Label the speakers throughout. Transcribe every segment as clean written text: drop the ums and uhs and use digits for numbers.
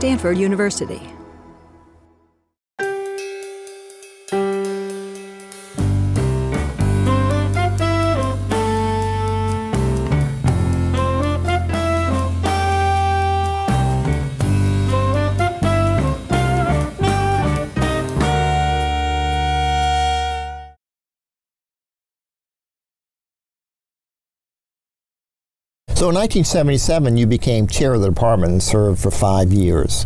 Speaker 1: Stanford University.
Speaker 2: So in 1977, you became chair of the department and served for 5 years.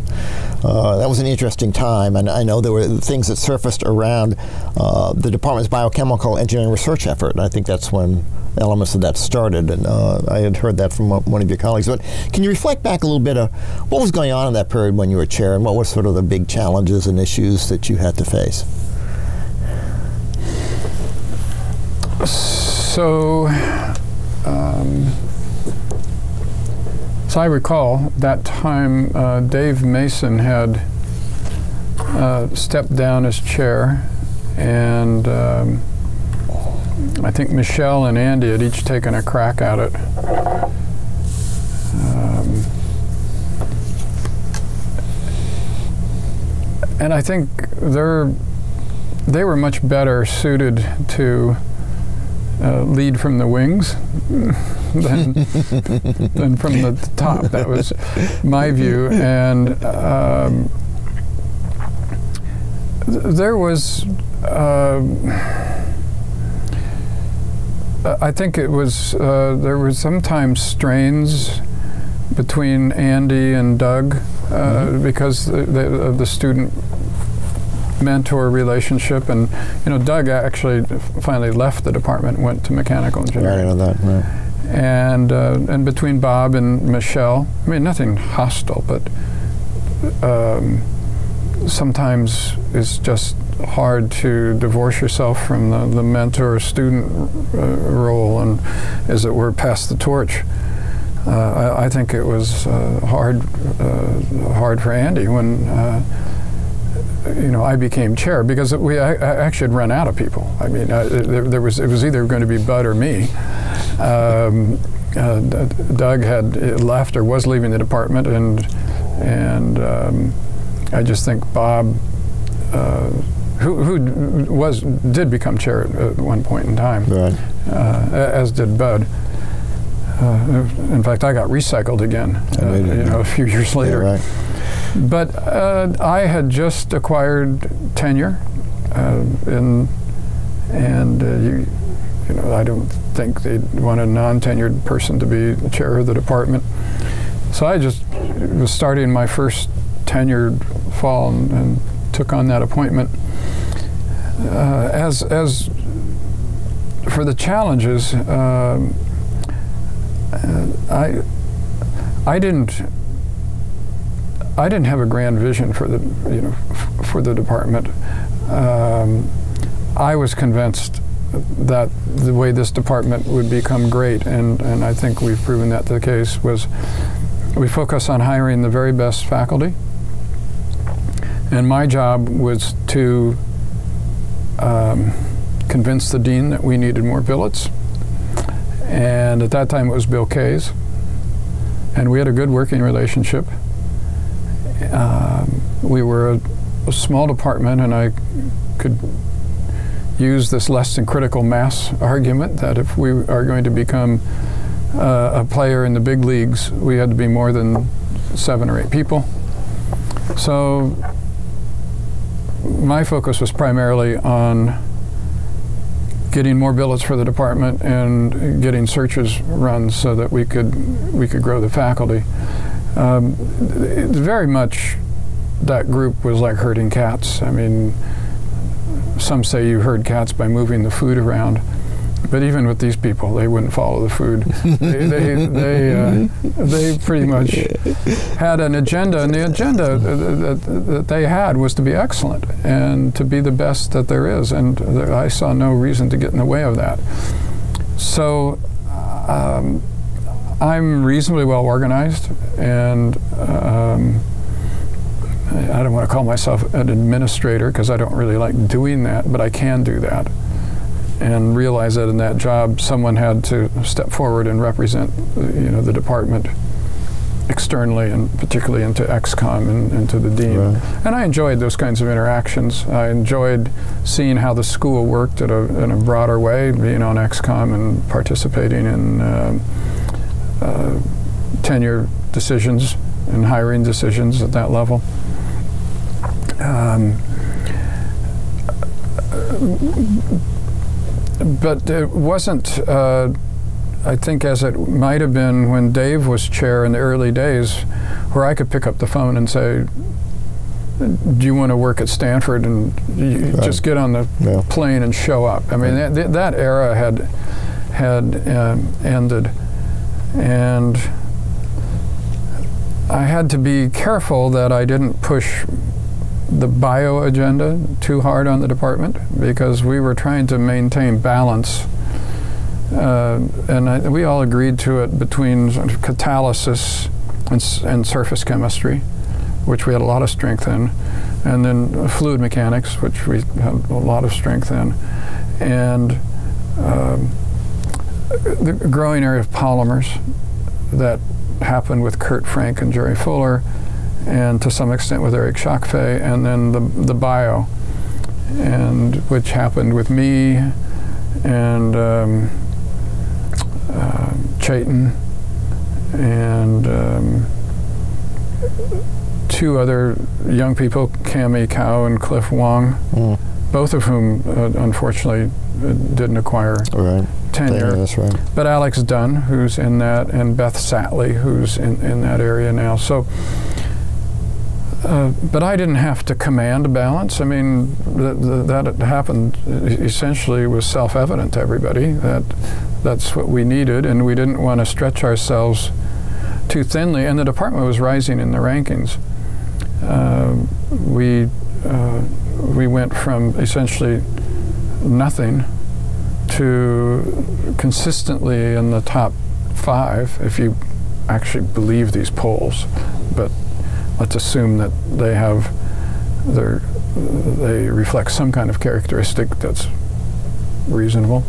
Speaker 2: That was an interesting time, and I know there were things that surfaced around the department's biochemical engineering research effort, and I think that's when elements of that started, and I had heard that from one of your colleagues. But can you reflect back a little bit of what was going on in that period when you were chair, and what were sort of the big challenges and issues that you had to face?
Speaker 3: So I recall that time Dave Mason had stepped down as chair, and I think Michelle and Andy had each taken a crack at it. And I think they were much better suited to lead from the wings than from the top. That was my view. And there was, I think it was, there was sometimes strains between Andy and Doug because of the student mentor relationship, and Doug actually finally left the department and went to mechanical engineering.
Speaker 2: I know that, right.
Speaker 3: And between Bob and Michelle, I mean, nothing hostile, but sometimes it's just hard to divorce yourself from the mentor-student role and, as it were, pass the torch. I think it was hard for Andy when I became chair, because I actually had run out of people. I mean, it was either going to be Bud or me. Doug had left or was leaving the department, and I just think Bob, who did become chair at one point in time,
Speaker 2: right.
Speaker 3: As did Bud. In fact, I got recycled again, a few years later.
Speaker 2: Yeah, right.
Speaker 3: But I had just acquired tenure, and I don't think they'd want a non-tenured person to be chair of the department. So I just was starting my first tenured fall and took on that appointment. As for the challenges, I didn't have a grand vision for the department. I was convinced that the way this department would become great, and I think we've proven that the case, was we focus on hiring the very best faculty. And my job was to convince the dean that we needed more billets. And at that time it was Bill Kays. And we had a good working relationship. We were a small department, and I could use this less than critical mass argument that if we are going to become a player in the big leagues, we had to be more than 7 or 8 people. So my focus was primarily on getting more billets for the department and getting searches run so that we could grow the faculty. Very much that group was like herding cats. I mean, some say you herd cats by moving the food around, but even with these people, they wouldn't follow the food. They pretty much had an agenda, and the agenda that they had was to be excellent and to be the best that there is, and I saw no reason to get in the way of that. So I'm reasonably well organized, and I don't want to call myself an administrator because I don't really like doing that, but I can do that. And realize that in that job, someone had to step forward and represent, the department. externally, and particularly into XCOM and to the dean.
Speaker 2: Right.
Speaker 3: And I enjoyed those kinds of interactions. I enjoyed seeing how the school worked in a broader way, being on XCOM and participating in tenure decisions and hiring decisions at that level. But it wasn't, I think, as it might have been when Dave was chair in the early days, where I could pick up the phone and say, do you want to work at Stanford? And you just get on the plane and show up. I mean, that era had ended. And I had to be careful that I didn't push the bio agenda too hard on the department, because we were trying to maintain balance. And we all agreed to it between sort of catalysis and surface chemistry, which we had a lot of strength in, and then fluid mechanics, which we had a lot of strength in, and the growing area of polymers that happened with Kurt Frank and Jerry Fuller, and to some extent with Eric Schachfey, and then the bio, and which happened with me and Chayton and two other young people, Cami Cow and Cliff Wong, both of whom unfortunately didn't acquire tenure.
Speaker 2: That's right.
Speaker 3: But Alex Dunn, who's in that, and Beth Satley, who's in that area now. So, but I didn't have to command balance. I mean, that happened essentially was self-evident to everybody that that's what we needed, and we didn't want to stretch ourselves too thinly. And the department was rising in the rankings. We went from essentially nothing to consistently in the top 5, if you actually believe these polls. But let's assume that they reflect some kind of characteristic that's reasonable.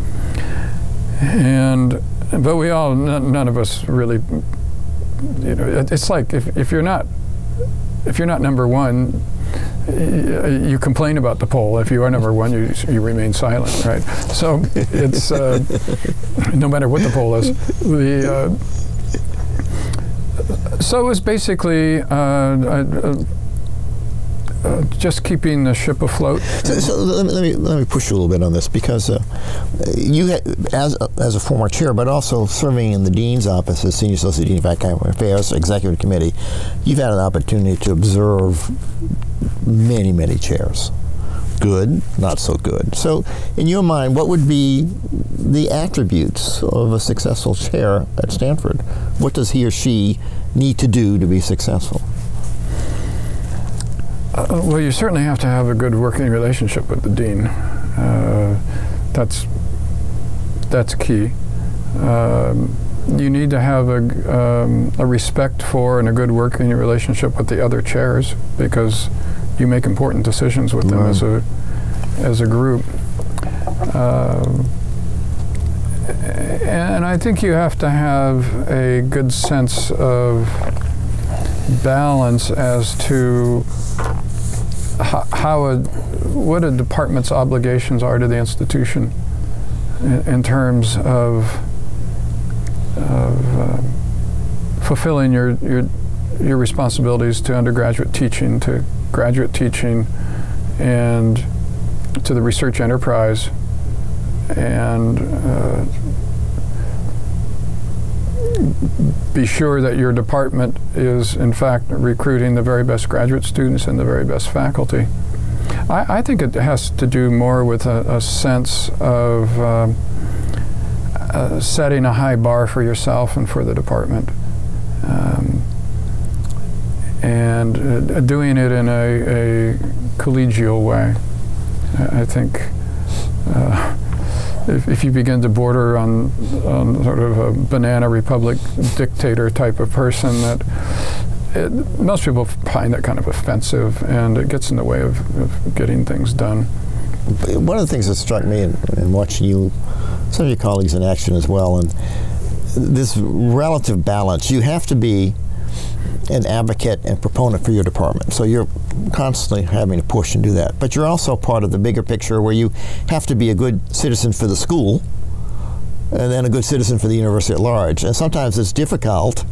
Speaker 3: But we all, none of us really, you know, it's like if you're not number 1, you complain about the poll. If you are number 1, you remain silent, right? So it's no matter what the poll is. So it was basically just keeping the ship afloat.
Speaker 2: So let me push you a little bit on this, because you had, as a former chair, but also serving in the dean's office as senior associate dean of academic affairs, executive committee, you've had an opportunity to observe many chairs, good, not so good. So, in your mind, what would be the attributes of a successful chair at Stanford? What does he or she need to do to be successful?
Speaker 3: Well, you certainly have to have a good working relationship with the dean. That's key. You need to have a respect for and a good working relationship with the other chairs, because you make important decisions with them as a group. And I think you have to have a good sense of balance as to what a department's obligations are to the institution in terms of fulfilling your responsibilities to undergraduate teaching, to graduate teaching, and to the research enterprise, and be sure that your department is in fact recruiting the very best graduate students and the very best faculty. I think it has to do more with a sense of setting a high bar for yourself and for the department, and doing it in a collegial way. I think if you begin to border on sort of a banana republic dictator type of person, most people find that kind of offensive, and it gets in the way of getting things done.
Speaker 2: One of the things that struck me in watching you, some of your colleagues in action as well, and this relative balance, you have to be an advocate and proponent for your department. So you're constantly having to push and do that. But you're also part of the bigger picture where you have to be a good citizen for the school and then a good citizen for the university at large. And sometimes it's difficult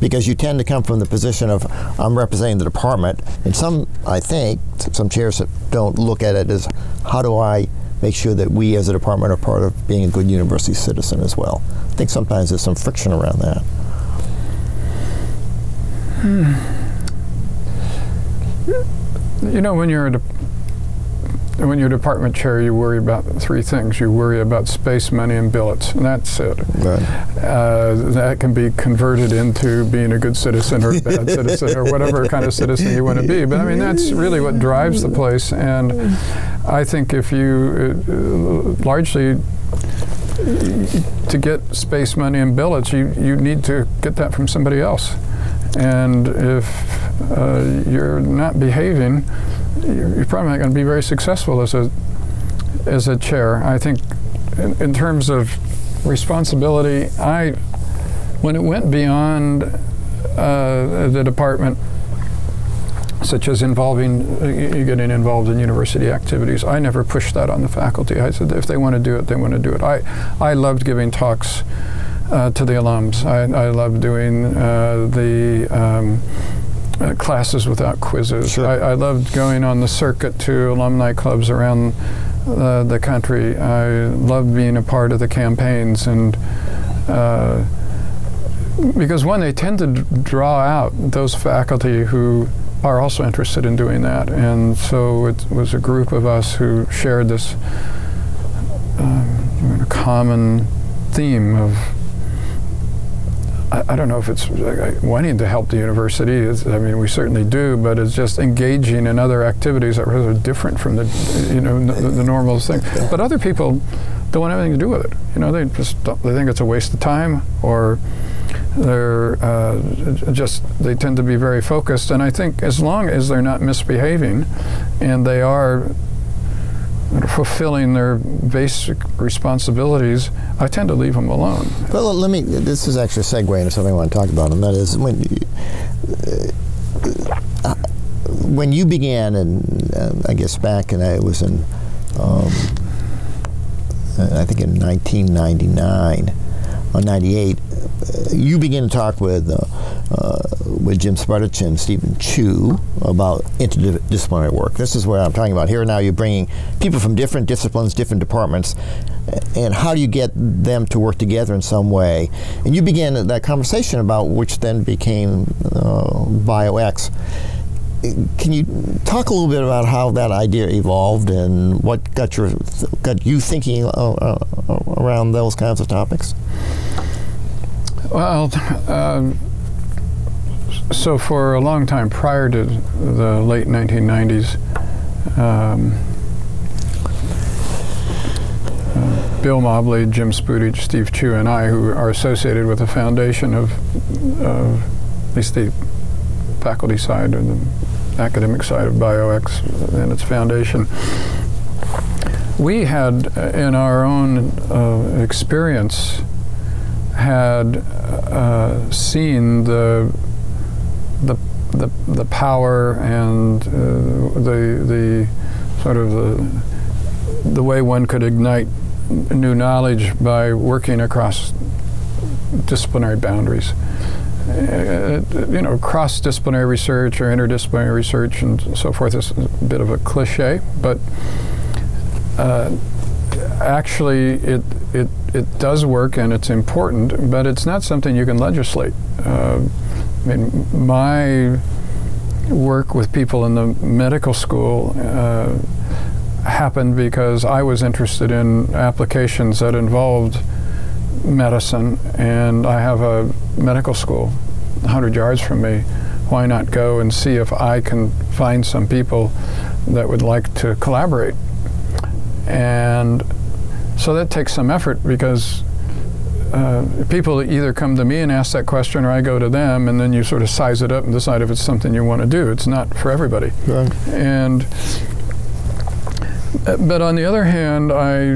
Speaker 2: because you tend to come from the position of, I'm representing the department. And some, I think, some chairs don't look at it as, how do I make sure that we as a department are part of being a good university citizen as well? I think sometimes there's some friction around that.
Speaker 3: You know, when you're department chair, you worry about three things. You worry about space, money, and billets, and that's it. Right. That can be converted into being a good citizen or a bad citizen or whatever kind of citizen you want to be. But I mean, that's really what drives the place. And I think if you largely, to get space, money, and billets, you need to get that from somebody else. And if you're not behaving, you're probably not going to be very successful as a chair. I think in terms of responsibility, when it went beyond the department, such as you getting involved in university activities, I never pushed that on the faculty. I said if they want to do it, they want to do it. I loved giving talks to the alums. I loved doing the classes without quizzes. Sure. I loved going on the circuit to alumni clubs around the country. I loved being a part of the campaigns, and because they tend to draw out those faculty who are also interested in doing that, and so it was a group of us who shared this common theme of, I don't know if it's wanting to help the university. I mean, we certainly do, but it's just engaging in other activities that are different from the normal thing. But other people don't want anything to do with it. You know, they think it's a waste of time, or they tend to be very focused. And I think as long as they're not misbehaving and they are fulfilling their basic responsibilities, I tend to leave them alone.
Speaker 2: Well, this is actually a segue into something I want to talk about, and that is when you began, and I guess back, and I was in, I think in 1999 or 98, you began to talk with Jim Spartich and Stephen Chu about interdisciplinary work. This is what I'm talking about. Here now you're bringing people from different disciplines, different departments, and how do you get them to work together in some way? And you began that conversation about which then became BioX. Can you talk a little bit about how that idea evolved and what got you thinking around those kinds of topics?
Speaker 3: Well, so for a long time prior to the late 1990s, Bill Mobley, Jim Sputich, Steve Chu, and I, who are associated with the foundation of at least the faculty side or the academic side of BioX and its foundation, we had, in our own experience, had seen the power and the sort of the way one could ignite new knowledge by working across disciplinary boundaries. Cross-disciplinary research or interdisciplinary research and so forth is a bit of a cliche, but actually it does work and it's important, but it's not something you can legislate. I mean, my work with people in the medical school happened because I was interested in applications that involved medicine, and I have a medical school 100 yards from me. Why not go and see if I can find some people that would like to collaborate? And so that takes some effort, because people either come to me and ask that question, or I go to them, and then you sort of size it up and decide if it's something you want to do. It's not for everybody. Right. But on the other hand, I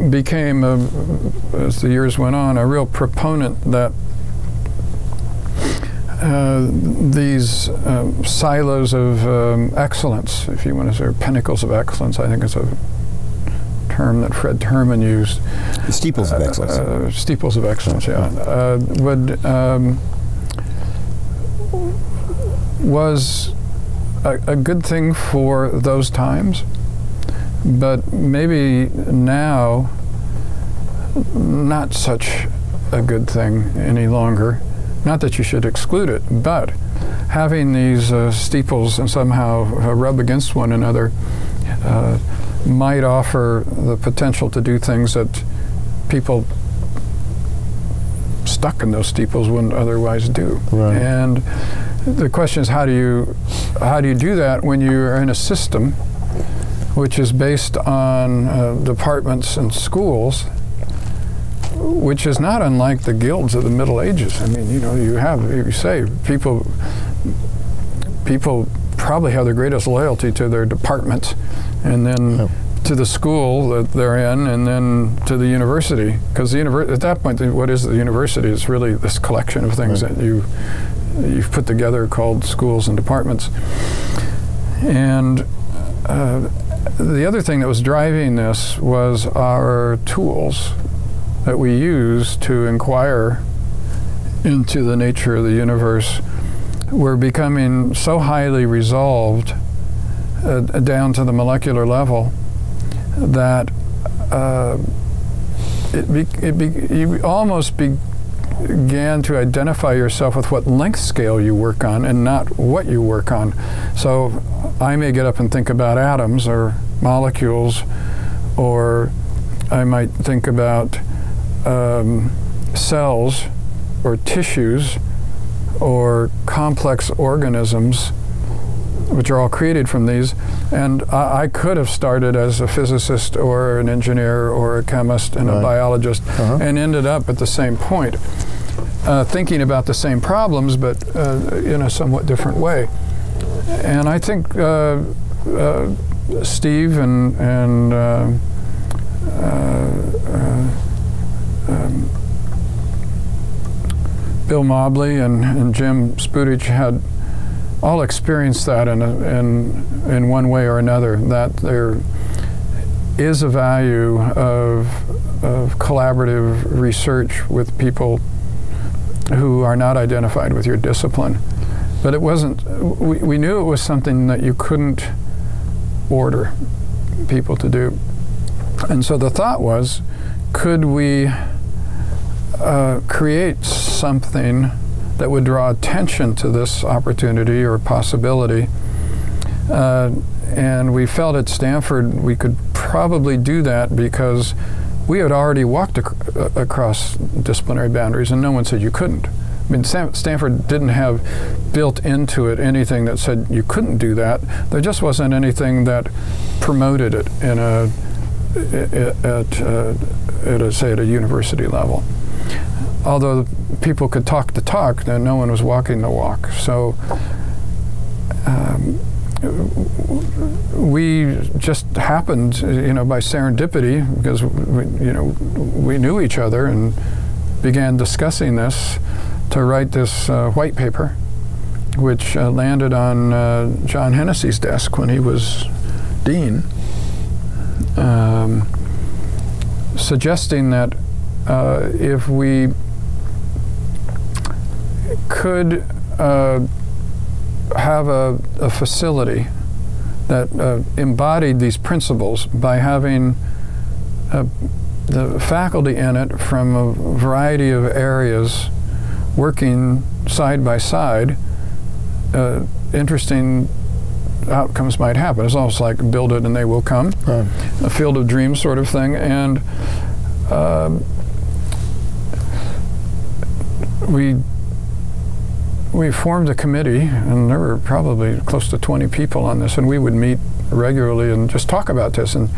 Speaker 3: became, as the years went on, a real proponent that these silos of excellence, if you want to say, or pinnacles of excellence. I think it's a term that Fred Terman used.
Speaker 2: The steeples of excellence.
Speaker 3: Steeples of excellence, yeah. Was a good thing for those times, but maybe now not such a good thing any longer. Not that you should exclude it, but having these steeples and somehow rub against one another might offer the potential to do things that people stuck in those steeples wouldn't otherwise do.
Speaker 2: Right.
Speaker 3: And the question is, how do you do that when you're in a system which is based on departments and schools, which is not unlike the guilds of the Middle Ages. I mean, you say people probably have the greatest loyalty to their department, and then to the school that they're in, and then to the university. Because at that point, what is the university? It's really this collection of things that you've put together called schools and departments. And the other thing that was driving this was our tools that we use to inquire into the nature of the universe were becoming so highly resolved down to the molecular level that you almost began to identify yourself with what length scale you work on and not what you work on. So I may get up and think about atoms or molecules, or I might think about cells or tissues or complex organisms, which are all created from these. And I could have started as a physicist or an engineer or a chemist and a biologist and ended up at the same point, thinking about the same problems, but in a somewhat different way. And I think Steve and Bill Mobley and Jim Sputich had all experienced that in one way or another, that there is a value of collaborative research with people who are not identified with your discipline. But it wasn't, we knew it was something that you couldn't order people to do. And so the thought was, could we create something that would draw attention to this opportunity or possibility? And we felt at Stanford we could probably do that because we had already walked across disciplinary boundaries, and no one said you couldn't. I mean, Stanford didn't have built into it anything that said you couldn't do that. There just wasn't anything that promoted it in at a university level. Although people could talk the talk, then no one was walking the walk. So we just happened, by serendipity, because we knew each other and began discussing this, to write this white paper, which landed on John Hennessy's desk when he was dean, suggesting that if we could have a facility that embodied these principles by having the faculty in it from a variety of areas working side by side, interesting outcomes might happen. It's almost like build it and they will come, a field of dreams sort of thing. And we formed a committee, and there were probably close to 20 people on this, and we would meet regularly and just talk about this, and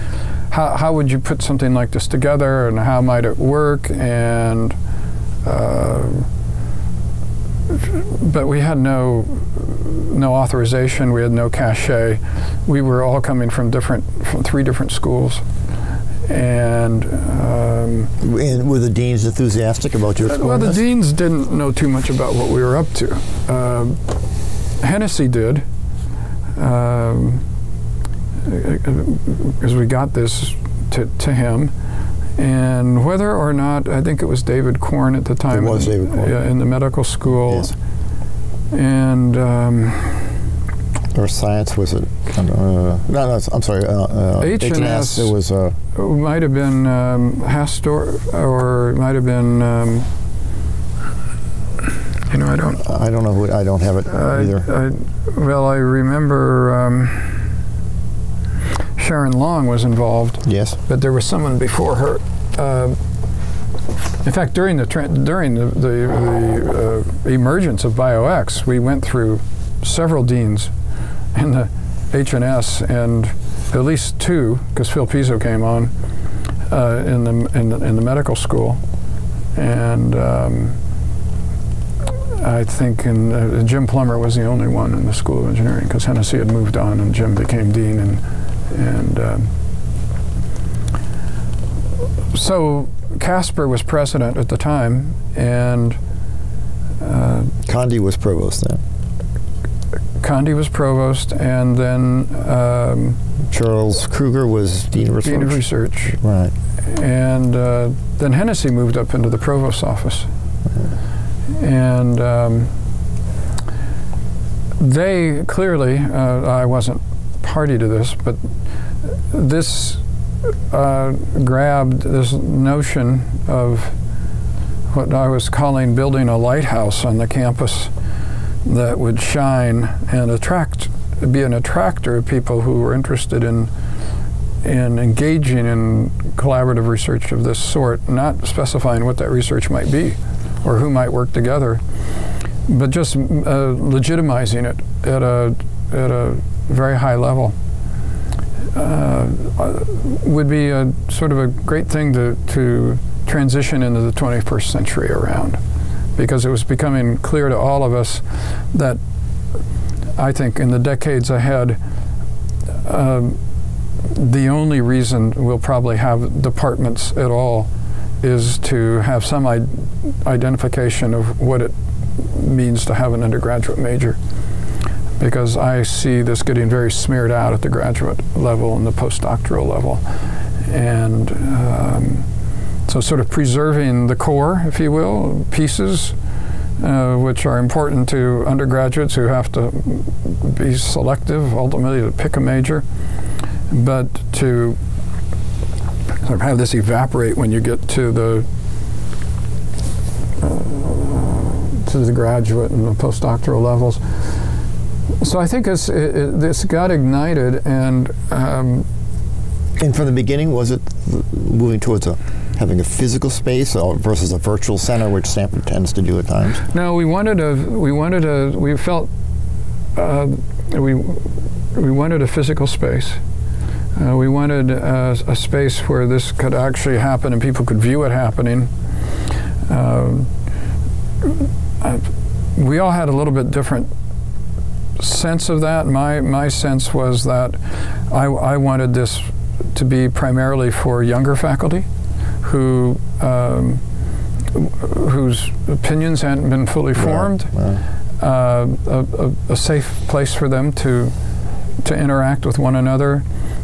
Speaker 3: how would you put something like this together, and how might it work, and but we had no authorization, we had no cachet. We were all coming from 3 different schools,
Speaker 2: And were the deans enthusiastic about your exploring
Speaker 3: Well, the
Speaker 2: this?
Speaker 3: deans didn't know too much about what we were up to. Hennessy did, because we got this to him. And whether or not, I think it was David Korn at the time.
Speaker 2: It was David Korn.
Speaker 3: Yeah, in the medical school.
Speaker 2: Yes.
Speaker 3: And
Speaker 2: or science, was it? No, I'm sorry.
Speaker 3: H&S,
Speaker 2: it was.
Speaker 3: Might have been Hastor, or it might have been. You know, I don't
Speaker 2: know. I don't have it either.
Speaker 3: Well, I remember Sharon Long was involved.
Speaker 2: Yes.
Speaker 3: But there was someone before her. In fact, during the emergence of BioX, we went through several deans in the H&S, and at least two, because Phil Pizzo came on in the medical school, and I think Jim Plummer was the only one in the School of Engineering, because Hennessy had moved on and Jim became dean, and so Casper was president at the time, and
Speaker 2: Condi was provost then.
Speaker 3: Condi was provost, and then
Speaker 2: Charles Kruger was dean of research.
Speaker 3: Dean of research.
Speaker 2: Right.
Speaker 3: And then Hennessy moved up into the provost's office. And they clearly, I wasn't party to this, but this grabbed this notion of what I was calling building a lighthouse on the campus that would shine and be an attractor of people who were interested in engaging in collaborative research of this sort, not specifying what that research might be or who might work together, but just legitimizing it at a very high level. Would be a sort of a great thing to transition into the 21st century around, because it was becoming clear to all of us that I think in the decades ahead, the only reason we'll probably have departments at all is to have some identification of what it means to have an undergraduate major. Because I see this getting very smeared out at the graduate level and the postdoctoral level. And so sort of preserving the core, if you will, pieces, which are important to undergraduates who have to be selective, ultimately to pick a major, but to sort of have this evaporate when you get to the graduate and the postdoctoral levels. So I think this got ignited, and
Speaker 2: from the beginning, was it moving towards having a physical space versus a virtual center, which Stanford tends to do at times?
Speaker 3: No, we wanted a physical space. We wanted a space where this could actually happen and people could view it happening. We all had a little bit different sense of that. My sense was that I wanted this to be primarily for younger faculty whose opinions hadn't been fully formed. A safe place for them to interact with one another,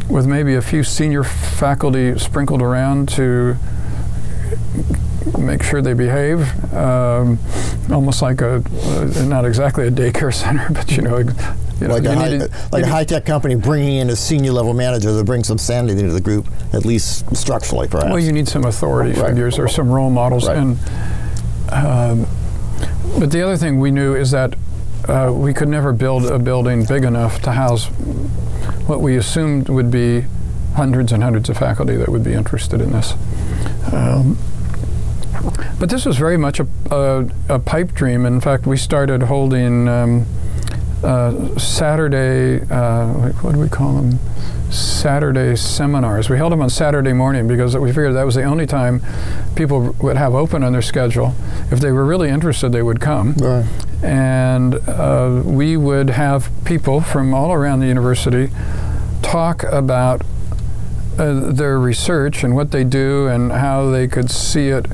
Speaker 3: with maybe a few senior faculty sprinkled around to make sure they behave, almost like not exactly a daycare center, but
Speaker 2: like a high-tech company bringing in a senior level manager to bring some sanity into the group, at least structurally, perhaps.
Speaker 3: Well, you need some authority figures or some role models.
Speaker 2: Right.
Speaker 3: And but the other thing we knew is that we could never build a building big enough to house what we assumed would be hundreds and hundreds of faculty that would be interested in this. But this was very much a pipe dream. In fact, we started holding Saturday, what do we call them? Saturday seminars. We held them on Saturday morning because we figured that was the only time people would have open on their schedule. If they were really interested, they would come.
Speaker 2: Right.
Speaker 3: And we would have people from all around the university talk about their research and what they do and how they could see it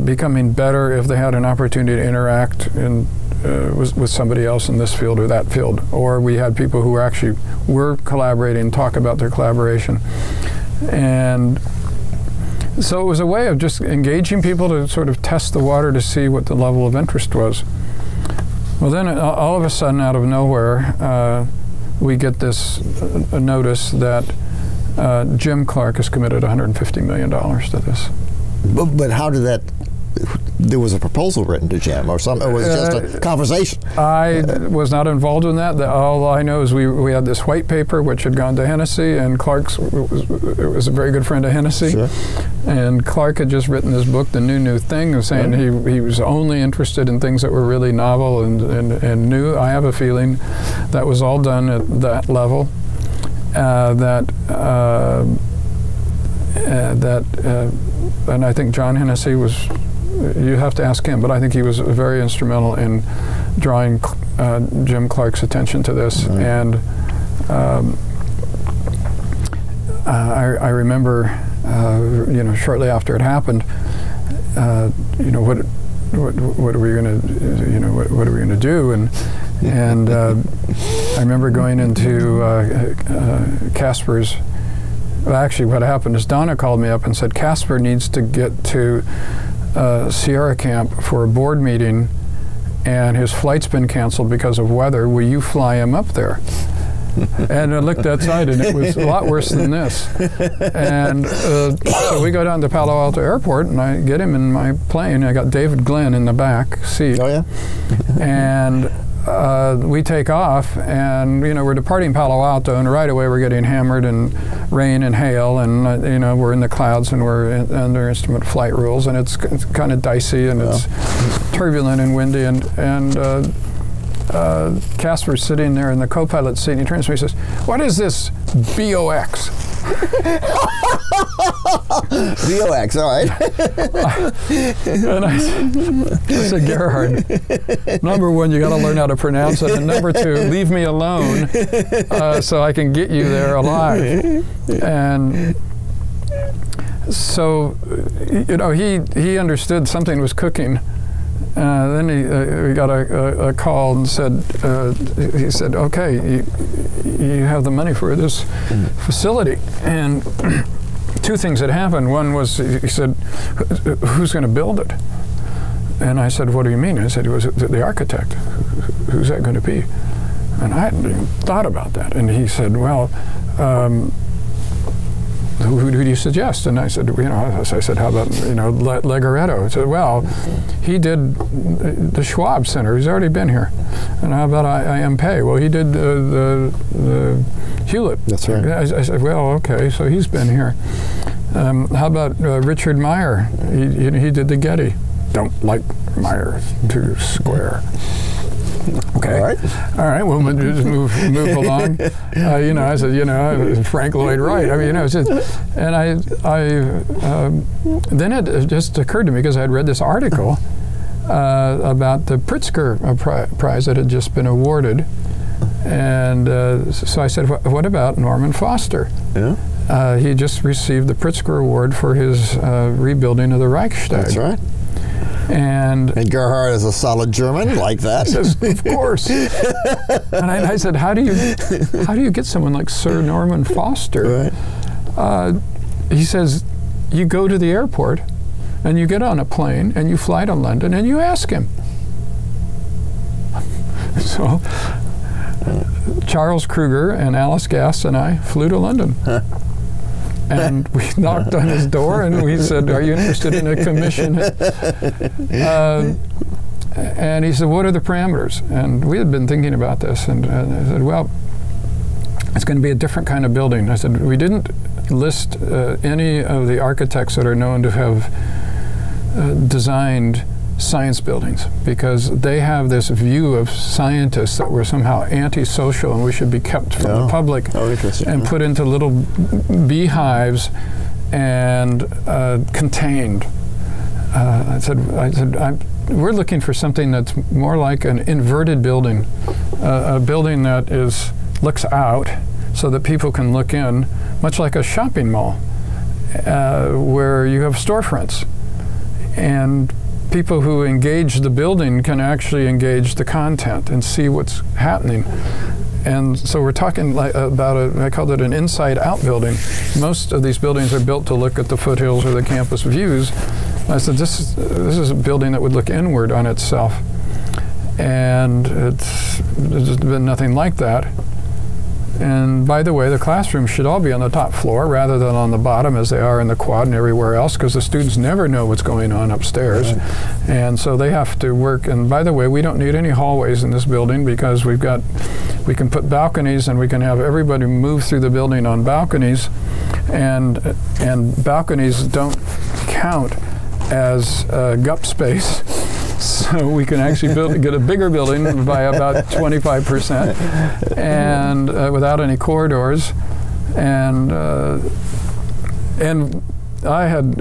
Speaker 3: becoming better if they had an opportunity to interact with somebody else in this field or that field. Or we had people who were collaborating, talk about their collaboration. And so it was a way of just engaging people to sort of test the water to see what the level of interest was. Well, then all of a sudden, out of nowhere, we get this notice that Jim Clark has committed $150 million to this.
Speaker 2: But how did that? There was a proposal written to Jim, or something. Or was it just a conversation?
Speaker 3: I was not involved in that. All I know is we had this white paper which had gone to Hennessy, and Clark was a very good friend of Hennessy.
Speaker 2: Sure.
Speaker 3: And Clark had just written this book, The New Thing, saying he was only interested in things that were really novel and new. I have a feeling that was all done at that level. And I think John Hennessy was, you have to ask him, but I think he was very instrumental in drawing Jim Clark's attention to this. And I remember, shortly after it happened, what are we going to, what are we going to do? And I remember going into Casper's. Well, actually, what happened is Donna called me up and said, Casper needs to get to Sierra Camp for a board meeting, and his flight's been canceled because of weather. Will you fly him up there? And I looked outside, and it was a lot worse than this. And so we go down to Palo Alto Airport, and I get him in my plane. I got David Glenn in the back seat.
Speaker 2: Oh, yeah?
Speaker 3: And we take off, and we're departing Palo Alto, and right away we're getting hammered in rain and hail, and we're in the clouds, and we're under instrument flight rules, and it's kind of dicey, and it's turbulent and windy, and Casper's sitting there in the co-pilot seat, and he turns to me and says, "What is this BOX?"
Speaker 2: BOX, all right.
Speaker 3: And I said, Gerhard, number one, you got to learn how to pronounce it, and number two, leave me alone so I can get you there alive. And so, he understood something was cooking. Then we got a call and said, he said, okay, you have the money for this facility. And two things had happened. One was, he said, who's going to build it? And I said, what do you mean? I said, it was the architect. Who's that going to be? And I hadn't even thought about that. And he said, well, who do you suggest? And I said, I said, how about, Legaretto? I said, well, he did the Schwab Center. He's already been here. And how about IMP? Well, he did the Hewlett.
Speaker 2: That's right.
Speaker 3: I said, well, okay, so he's been here. How about Richard Meyer? He did the Getty. Don't like Meyer, too square. Okay. All right. Well, we'll just move along. I said, Frank Lloyd Wright. I mean, it's just, and then it just occurred to me, because I had read this article about the Pritzker Prize that had just been awarded, and so I said, what about Norman Foster? Yeah. He just received the Pritzker Award for his rebuilding of the Reichstag.
Speaker 2: That's right.
Speaker 3: And
Speaker 2: Gerhard is a solid German like that.
Speaker 3: He says, of course. And I said, how do you get someone like Sir Norman Foster? Right. He says, you go to the airport, and you get on a plane, and you fly to London, and you ask him. So Charles Kruger and Alice Gass and I flew to London. And we knocked on his door, and we said, are you interested in a commission? And he said, what are the parameters? And we had been thinking about this, and I said, well, it's going to be a different kind of building. I said, we didn't list any of the architects that are known to have designed science buildings, because they have this view of scientists that we're somehow antisocial and we should be kept from the public and put into little beehives and contained. I said, we're looking for something that's more like an inverted building, a building that looks out, so that people can look in, much like a shopping mall, where you have storefronts. And people who engage the building can actually engage the content and see what's happening. And so we're talking about I called it an inside-out building. Most of these buildings are built to look at the foothills or the campus views. I said, this is a building that would look inward on itself. And there's been nothing like that. And by the way, the classrooms should all be on the top floor rather than on the bottom as they are in the quad and everywhere else, because the students never know what's going on upstairs. Right. And so they have to work. And by the way, we don't need any hallways in this building, because we can put balconies, and we can have everybody move through the building on balconies. And balconies don't count as GUP space. So we can actually get a bigger building by about 25%, and without any corridors. And I had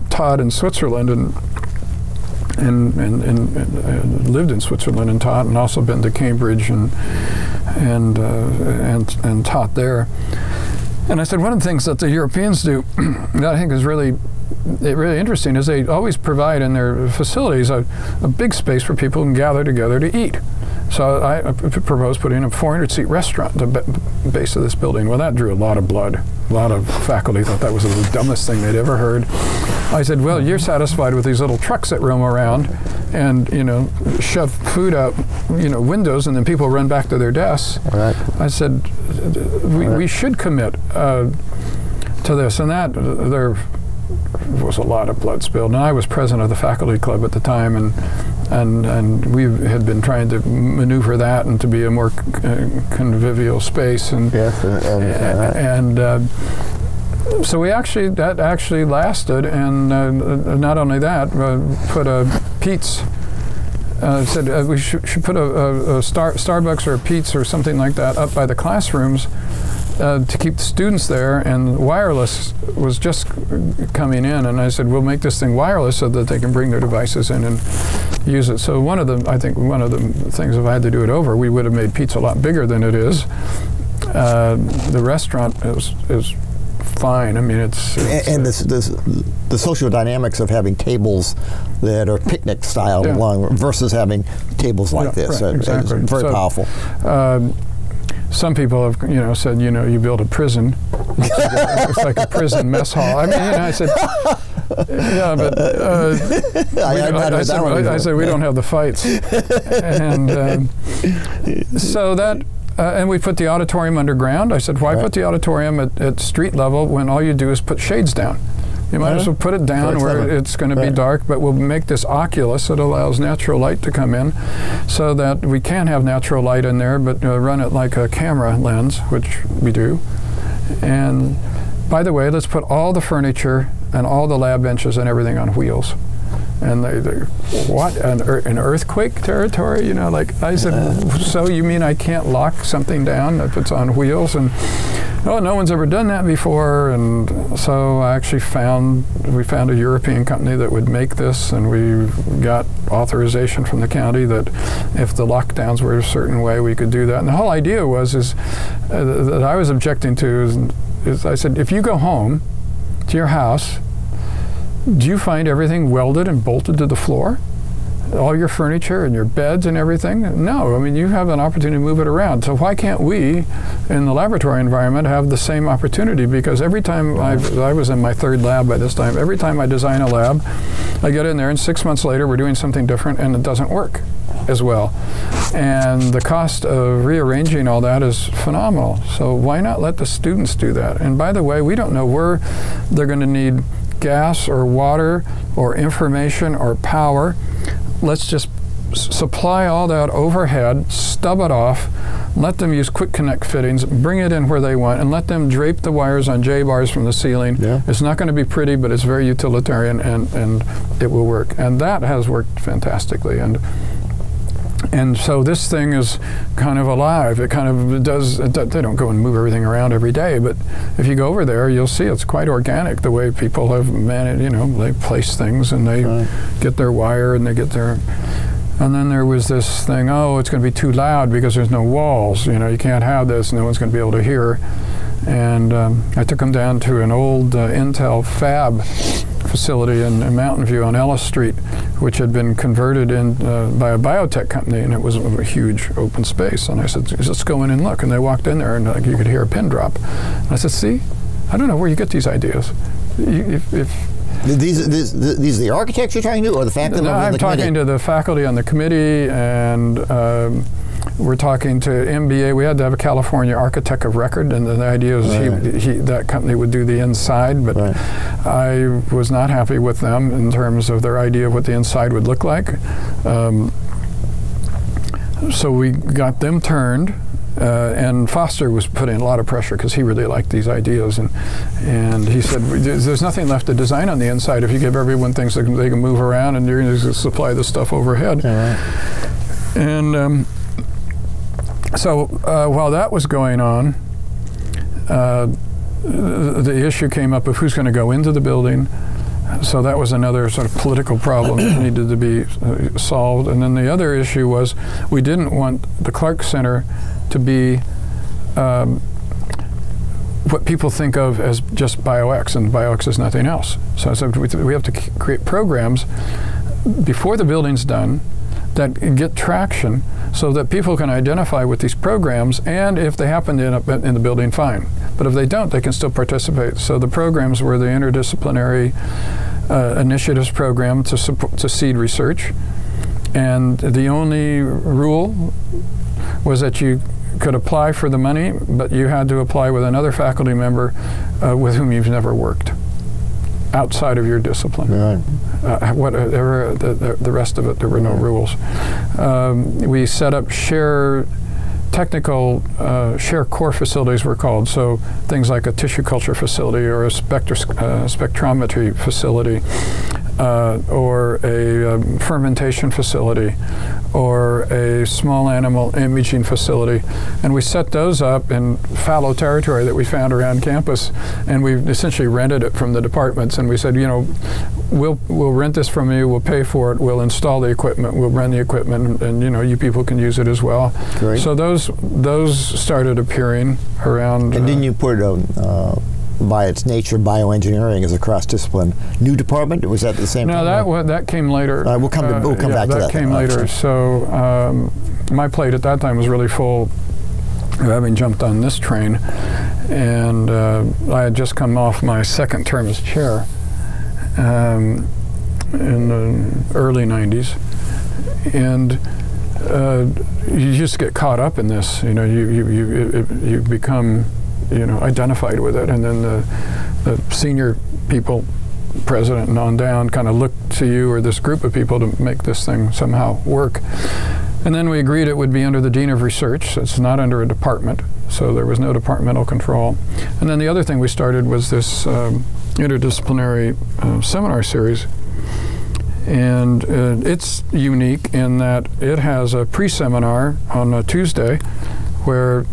Speaker 3: taught in Switzerland and lived in Switzerland and taught, and also been to Cambridge and taught there. And I said, one of the things that the Europeans do that I think is really interesting is they always provide in their facilities a big space for people who can gather together to eat. So I proposed putting a 400-seat restaurant at the base of this building. Well, that drew a lot of blood. A lot of faculty thought that was the dumbest thing they'd ever heard. I said, well, you're satisfied with these little trucks that roam around and, shove food out, windows, and then people run back to their desks. Right. I said, we should commit to this. And that there was a lot of blood spilled. And I was president of the faculty club at the time, and we had been trying to maneuver that and to be a more convivial space. And yes, so that actually lasted. And not only that, put a Pete's. Said we should put a Starbucks or a Pete's or something like that up by the classrooms to keep the students there, and wireless was just coming in, and I said, we'll make this thing wireless so that they can bring their devices in and use it. So I think one of the things, if I had to do it over, we would have made Pete's a lot bigger than it is. The restaurant is fine. I mean, it's
Speaker 2: and the social dynamics of having tables that are picnic style versus having tables like this.
Speaker 3: Right, exactly.
Speaker 2: It's very powerful.
Speaker 3: Some people have, said, you build a prison. It's like a prison mess hall. I mean, I said, yeah, but I said we don't have the fights, and so that. And we put the auditorium underground. I said, why put the auditorium at street level when all you do is put shades down? You might as well put it down where it's going to be dark, but we'll make this oculus that allows natural light to come in, so that we can have natural light in there, but run it like a camera lens, which we do. And by the way, let's put all the furniture and all the lab benches and everything on wheels. And what, an earthquake territory? Like I said, so you mean I can't lock something down if it's on wheels? And no one's ever done that before. And so I actually we found a European company that would make this, and we got authorization from the county that if the lockdowns were a certain way, we could do that. And the whole idea that I was objecting to is I said, if you go home to your house, do you find everything welded and bolted to the floor? All your furniture and your beds and everything? No, I mean, you have an opportunity to move it around. So why can't we, in the laboratory environment, have the same opportunity? Because every time I was in my third lab by this time, every time I design a lab, I get in there and 6 months later we're doing something different and it doesn't work as well. And the cost of rearranging all that is phenomenal. So why not let the students do that? And by the way, we don't know where they're going to need gas or water or information or power. Let's just supply all that overhead, stub it off, let them use quick connect fittings, bring it in where they want, and let them drape the wires on J-bars from the ceiling. Yeah. It's not going to be pretty, but it's very utilitarian, and it will work. And that has worked fantastically. And so this thing is kind of alive. It kind of does, they don't go and move everything around every day, but if you go over there, you'll see it's quite organic, the way people have managed, they place things and they get their wire and they get their, and then there was this thing, it's going to be too loud because there's no walls, you can't have this, no one's going to be able to hear. And I took them down to an old Intel fab facility in Mountain View on Ellis Street, which had been converted by a biotech company, and it was a huge open space. And I said, let's go in and look. And they walked in there, and you could hear a pin drop. And I said, see, I don't know where you get these ideas.
Speaker 2: These are the architects you're talking to, or the faculty?
Speaker 3: No, I'm talking to the faculty on the committee, and we're talking to MBA. We had to have a California architect of record, and the idea was that company would do the inside, but I was not happy with them in terms of their idea of what the inside would look like. So we got them turned. And Foster was putting a lot of pressure because he really liked these ideas, and he said, there's nothing left to design on the inside if you give everyone things that they can move around, and you're going to supply the stuff overhead. And so while that was going on, the issue came up of who's going to go into the building. So that was another sort of political problem that needed to be solved. And then the other issue was we didn't want the Clark Center to be what people think of as just BioX, and BioX is nothing else. So I said we have to create programs before the building's done that get traction so that people can identify with these programs, and if they happen to end up in the building, fine. But if they don't, they can still participate. So the programs were the Interdisciplinary Initiatives Program to seed research, and the only rule was that you could apply for the money, but you had to apply with another faculty member with whom you've never worked outside of your discipline. Whatever the rest of it, there were no rules. We set up share core facilities were called, so things like a tissue culture facility or a spectrometry facility, or a fermentation facility, or a small animal imaging facility. And we set those up in fallow territory that we found around campus, and we essentially rented it from the departments, and we said, you know, we'll rent this from you, we'll pay for it, we'll install the equipment, we'll run the equipment, and you know, you people can use it as well. Great. So those started appearing around. And
Speaker 2: didn't you put by its nature, bioengineering is a cross-discipline new department? Was that the same?
Speaker 3: No, that came later.
Speaker 2: We'll come back to that.
Speaker 3: That came later. So my plate at that time was really full, having jumped on this train, and I had just come off my second term as chair in the early 90s, and you just get caught up in this. You know, you become, you know, identified with it, and then the senior people, president and on down, kind of look to you or this group of people to make this thing somehow work. And then we agreed it would be under the Dean of Research, so it's not under a department, so there was no departmental control. And then the other thing we started was this interdisciplinary seminar series, and it's unique in that it has a pre-seminar on a Tuesday where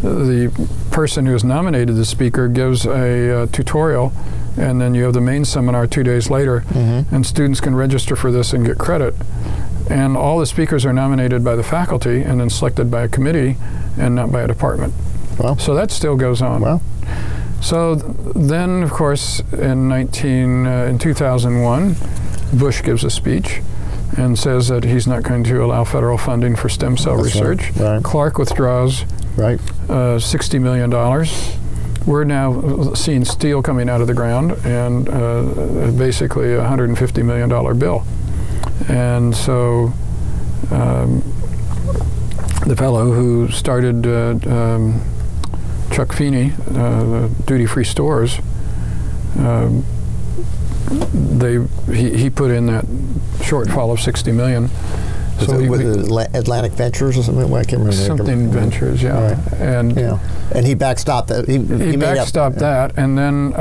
Speaker 3: the person who is nominated the speaker gives a tutorial, and then you have the main seminar 2 days later, and students can register for this and get credit. And all the speakers are nominated by the faculty and then selected by a committee and not by a department. Wow. So that still goes on. Wow. So then, of course, in 2001, Bush gives a speech and says that he's not going to allow federal funding for stem cell research. Right. Clark withdraws $60 million. We're now seeing steel coming out of the ground, and basically a $150 million bill. And so the fellow who started Chuck Feeney, the duty-free stores, he put in that shortfall of $60 million.
Speaker 2: So with Atlantic Ventures or something? I can't remember.
Speaker 3: Something Ventures, yeah. Right.
Speaker 2: And he backstopped that. He
Speaker 3: backstopped that, and then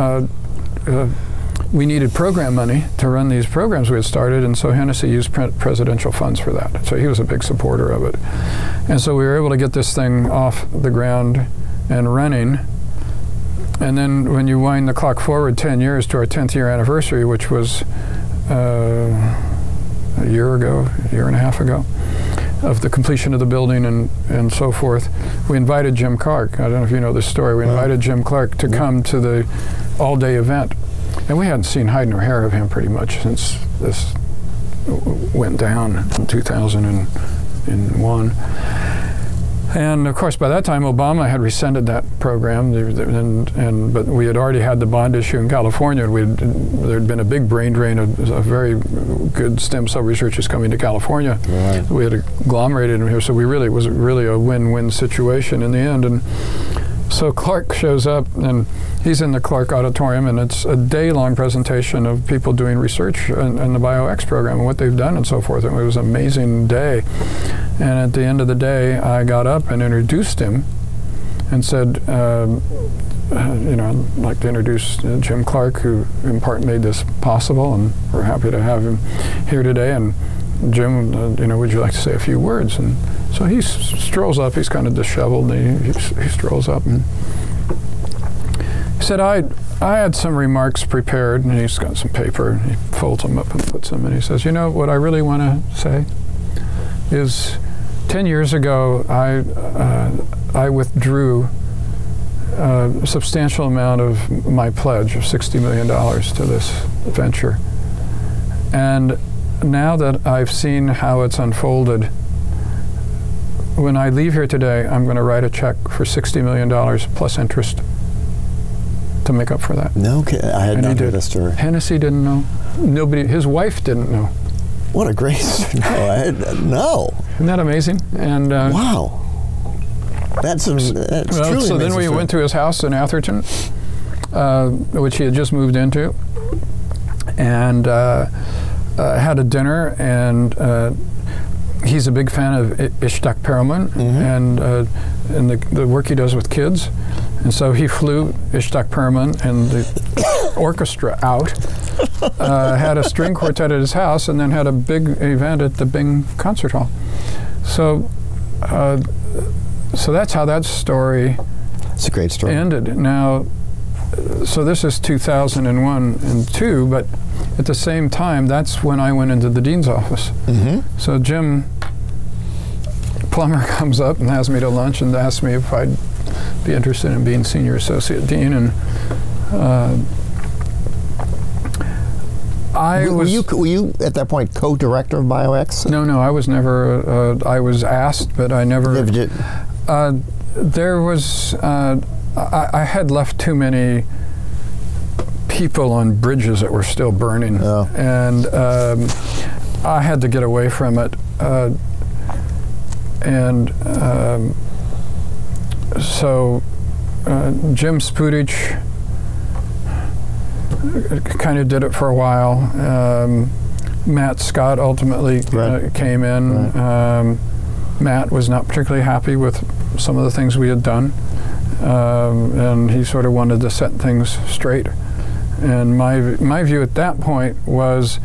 Speaker 3: we needed program money to run these programs we had started, and so Hennessy used presidential funds for that. So he was a big supporter of it. And so we were able to get this thing off the ground and running. And then when you wind the clock forward 10 years to our 10th year anniversary, which was a year and a half ago, of the completion of the building and so forth, we invited Jim Clark. I don't know if you know this story. We invited Jim Clark to come to the all-day event. And we hadn't seen hide nor hair of him pretty much since this went down in 2001. And of course, by that time, Obama had rescinded that program, but we had already had the bond issue in California. There had been a big brain drain of very good stem cell researchers coming to California. Right. We had agglomerated them here, so it was really a win-win situation in the end. And so Clark shows up, and he's in the Clark Auditorium, and it's a day-long presentation of people doing research in the BioX program and what they've done and so forth. And it was an amazing day. And at the end of the day, I got up and introduced him and said, you know, I'd like to introduce Jim Clark, who in part made this possible, and we're happy to have him here today. And Jim, you know, would you like to say a few words? And so he strolls up. He's kind of disheveled. And he strolls up and he said, I had some remarks prepared, and he's got some paper, and he folds them up and puts them, and he says, you know, what I really want to say is 10 years ago, I withdrew a substantial amount of my pledge of $60 million to this venture. And now that I've seen how it's unfolded, when I leave here today, I'm going to write a check for $60 million plus interest to make up for that.
Speaker 2: No, I had not heard that story.
Speaker 3: Hennessy didn't know. Nobody, his wife didn't know.
Speaker 2: What a great story. No.
Speaker 3: Isn't that amazing? And
Speaker 2: wow. That's truly
Speaker 3: so then we went to his house in Atherton, which he had just moved into, and had a dinner, and he's a big fan of Ishtak Perelman and the work he does with kids. And so he flew Ishtak Perelman and the orchestra out, had a string quartet at his house, and then had a big event at the Bing Concert Hall. So, so that's how that story.
Speaker 2: It's a great story.
Speaker 3: Ended. Now, so this is 2001 and 2, but at the same time, that's when I went into the dean's office. So Jim Plummer comes up and has me to lunch and asks me if I'd be interested in being senior associate dean, and were you at that point co-director of BioX? No, I was never. I was asked, but I never
Speaker 2: did.
Speaker 3: There was. I had left too many people on bridges that were still burning, and I had to get away from it. So Jim Sputich kind of did it for a while. Matt Scott ultimately came in. Matt was not particularly happy with some of the things we had done, and he sort of wanted to set things straight. And my view at that point was,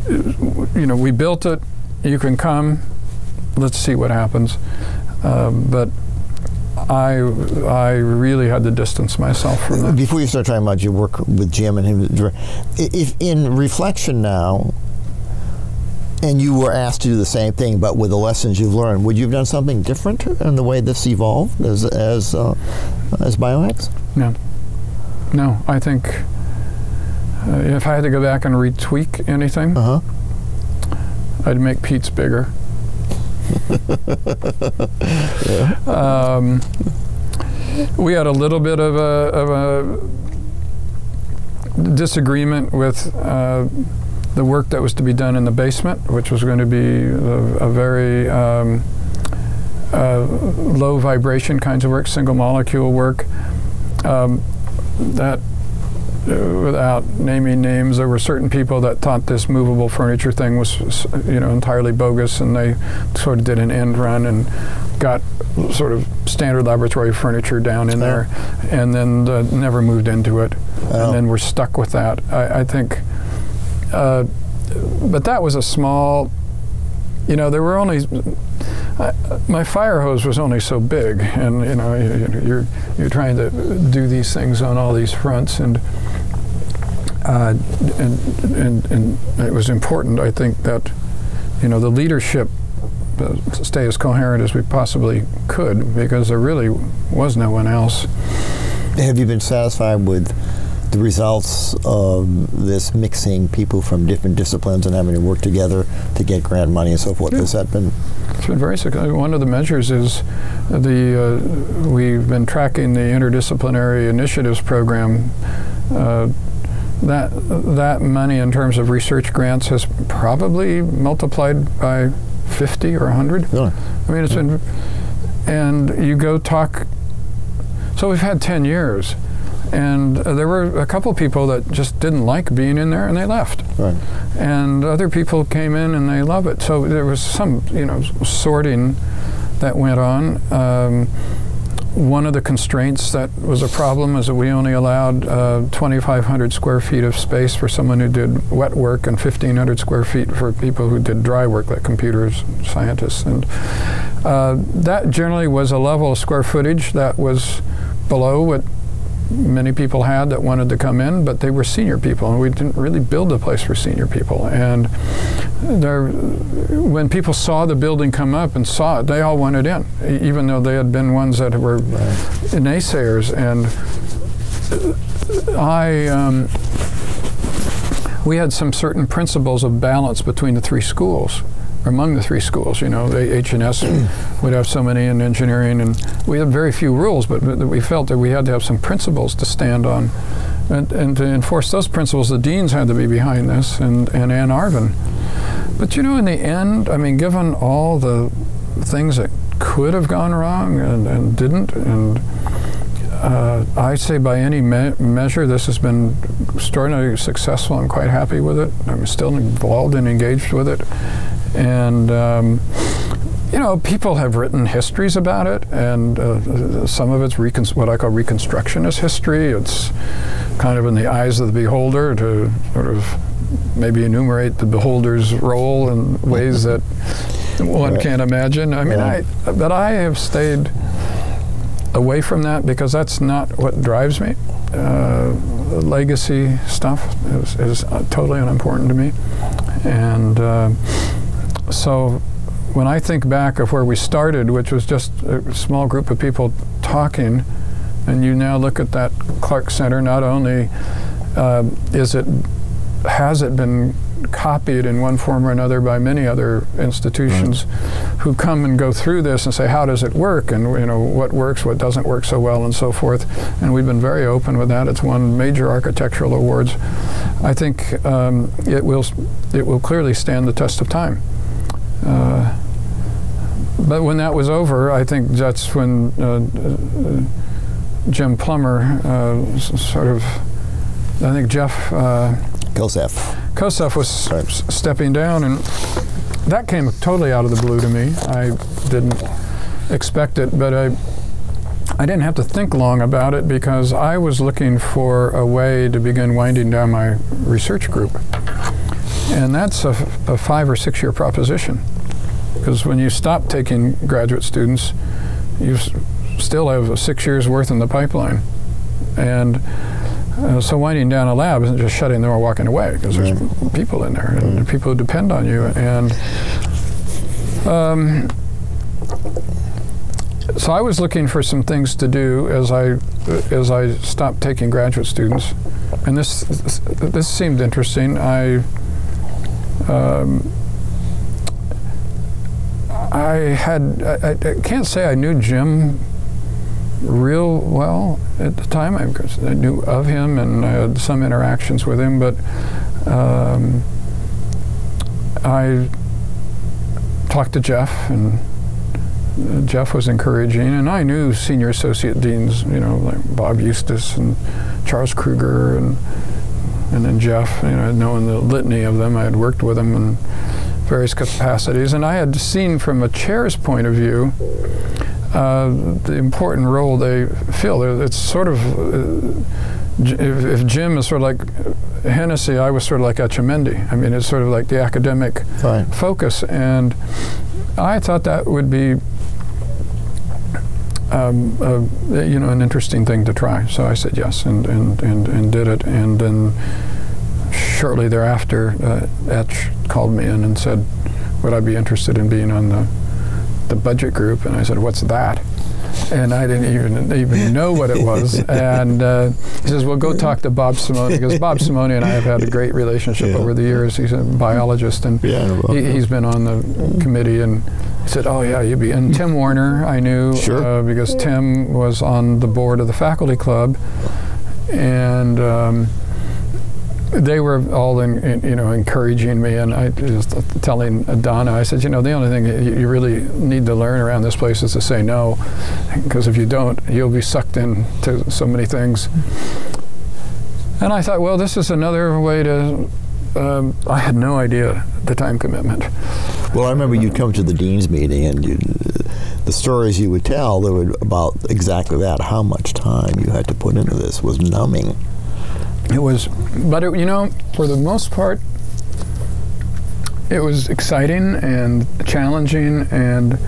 Speaker 3: you know, we built it, you can come, let's see what happens. But I really had to distance myself from that.
Speaker 2: Before you start talking about your work with Jim and him, if in reflection now, and you were asked to do the same thing, but with the lessons you've learned, would you have done something different in the way this evolved as BioX?
Speaker 3: No. I think if I had to go back and retweak anything, I'd make Pete's bigger. We had a little bit of a disagreement with the work that was to be done in the basement, which was going to be a very low vibration kinds of work, single molecule work. That, without naming names, there were certain people that thought this movable furniture thing was, you know, entirely bogus, and they sort of did an end run and got sort of standard laboratory furniture down in there, and then never moved into it, and then we're stuck with that. I think, but that was a small, you know, there were only, my fire hose was only so big, and you know, you're trying to do these things on all these fronts, and it was important, I think, that, you know, the leadership stay as coherent as we possibly could, because there really was no one else.
Speaker 2: Have you been satisfied with the results of this mixing people from different disciplines and having to work together to get grant money and so forth?
Speaker 3: Yeah.
Speaker 2: Has that been?
Speaker 3: It's been very successful. One of the measures is we've been tracking the Interdisciplinary Initiatives Program. That money in terms of research grants has probably multiplied by 50 or 100.
Speaker 2: Really?
Speaker 3: I mean, it's been, and you go talk, so we've had 10 years, and there were a couple people that just didn't like being in there and they left.
Speaker 2: Right.
Speaker 3: And other people came in and they love it. So there was some, sorting that went on. One of the constraints that was a problem is that we only allowed 2,500 square feet of space for someone who did wet work and 1,500 square feet for people who did dry work, like computers, scientists. And that generally was a level of square footage that was below what many people had that wanted to come in, but they were senior people, and we didn't really build a place for senior people. And when people saw the building come up and saw it, they all wanted in, even though they had been ones that were naysayers. And we had some certain principles of balance between the three schools. Among the three schools, H&S would have so many in engineering, and we had very few rules, but we felt that we had to have some principles to stand on. And to enforce those principles, the deans had to be behind this, and Ann Arvin. But in the end, I mean, given all the things that could have gone wrong and didn't, and I say by any measure, this has been extraordinarily successful. I'm quite happy with it. I'm still involved and engaged with it. And, people have written histories about it, and some of it's what I call Reconstructionist history. It's kind of in the eyes of the beholder to sort of maybe enumerate the beholder's role in ways that one can't imagine. I mean, but I have stayed away from that because that's not what drives me. Legacy stuff is totally unimportant to me. And so when I think back of where we started, which was just a small group of people talking, and you now look at that Clark Center, not only has it been copied in one form or another by many other institutions who come and go through this and say, how does it work, and what works, what doesn't work so well, and so forth. And we've been very open with that. It's won major architectural awards. I think it will clearly stand the test of time. But when that was over, I think that's when Jim Plummer I think Jeff Kosef was stepping down, and that came totally out of the blue to me. I didn't expect it, but I didn't have to think long about it because I was looking for a way to begin winding down my research group. And that's a 5 or 6 year proposition. Because when you stop taking graduate students, you still have 6 years worth in the pipeline. And so winding down a lab isn't just shutting them or walking away, because there's people in there and people who depend on you. And so I was looking for some things to do as I stopped taking graduate students, and this seemed interesting. I can't say I knew Jim real well at the time. I knew of him and I had some interactions with him, but I talked to Jeff, and Jeff was encouraging, and I knew senior associate deans, like Bob Eustace and Charles Kruger, and then Jeff. I'd known the litany of them. I had worked with them in various capacities, and I had seen from a chair's point of view the important role they fill. It's sort of, if Jim is sort of like Hennessy, I was sort of like Etchemendy. I mean, it's sort of like the academic focus, and I thought that would be an interesting thing to try. So I said yes, and did it. And then shortly thereafter, Etch called me in and said, would I be interested in being on the the budget group, and I said, "What's that?" And I didn't even know what it was. And he says, "Well, go talk to Bob Simone," because Bob Simone and I have had a great relationship over the years. He's a biologist, and he's been on the committee. And he said, "Oh yeah, you'd be." And Tim Warner, I knew because Tim was on the board of the faculty club, and they were all encouraging me, and I was telling Donna, I said, the only thing you really need to learn around this place is to say no, because if you don't, you'll be sucked into so many things. And I thought, well, this is another way to, I had no idea the time commitment.
Speaker 2: Well, I remember you'd come to the dean's meeting, and the stories you would tell, they were about exactly that. How much time you had to put into this was numbing.
Speaker 3: It was, but for the most part, it was exciting and challenging, and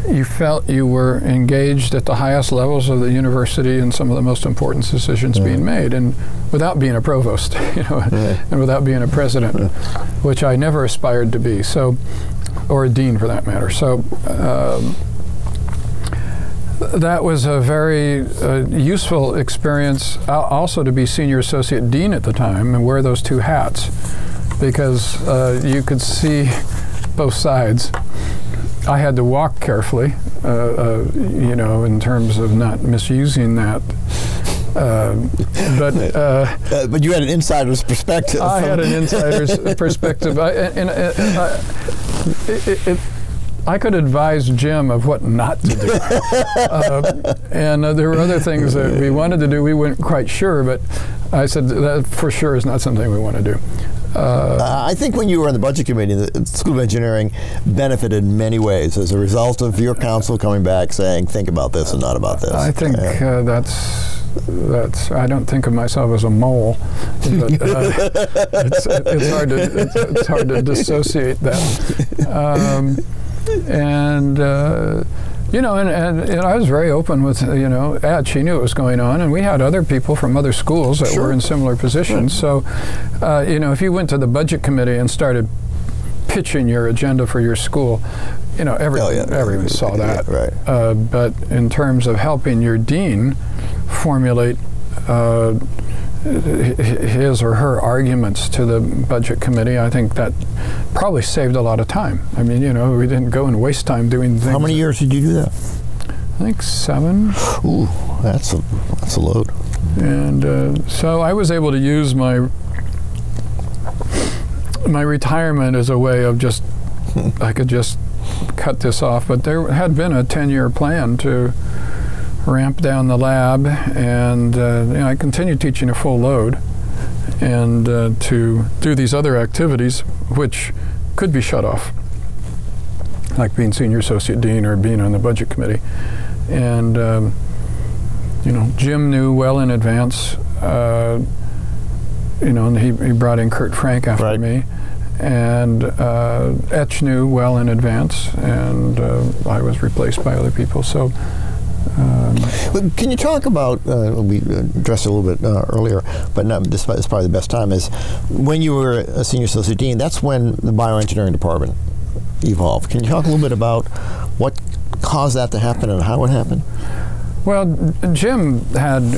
Speaker 3: you felt you were engaged at the highest levels of the university in some of the most important decisions being made, and without being a provost, and without being a president, which I never aspired to be, or a dean for that matter. So that was a very useful experience, also to be senior associate dean at the time and wear those two hats, because you could see both sides. I had to walk carefully, in terms of not misusing that. But
Speaker 2: you had an insider's perspective.
Speaker 3: I had an insider's perspective. I could advise Jim of what not to do. And there were other things that we wanted to do. We weren't quite sure, but I said that for sure is not something we want to do.
Speaker 2: I think when you were on the budget committee, the School of Engineering benefited in many ways as a result of your counsel coming back saying, think about this and not about this. I
Speaker 3: think that's, I don't think of myself as a mole, but it's hard to dissociate that. And I was very open with, Ed. She knew what was going on, and we had other people from other schools that were in similar positions. So, if you went to the budget committee and started pitching your agenda for your school, everyone saw that. But in terms of helping your dean formulate his or her arguments to the budget committee, I think that probably saved a lot of time. I mean, we didn't go and waste time doing things.
Speaker 2: How many years did you do that?
Speaker 3: I think 7.
Speaker 2: Ooh, that's a load.
Speaker 3: And so I was able to use my retirement as a way of I could just cut this off. But there had been a 10-year plan to ramp down the lab, and I continued teaching a full load, and to do these other activities which could be shut off, like being senior associate dean or being on the budget committee. And Jim knew well in advance, and he brought in Kurt Frank after me, and Etch knew well in advance, and I was replaced by other people. So.
Speaker 2: Can you talk about, we addressed it a little bit earlier, but this is probably the best time, is when you were a senior associate dean, that's when the bioengineering department evolved. Can you talk a little bit about what caused that to happen and how it happened?
Speaker 3: Well, Jim had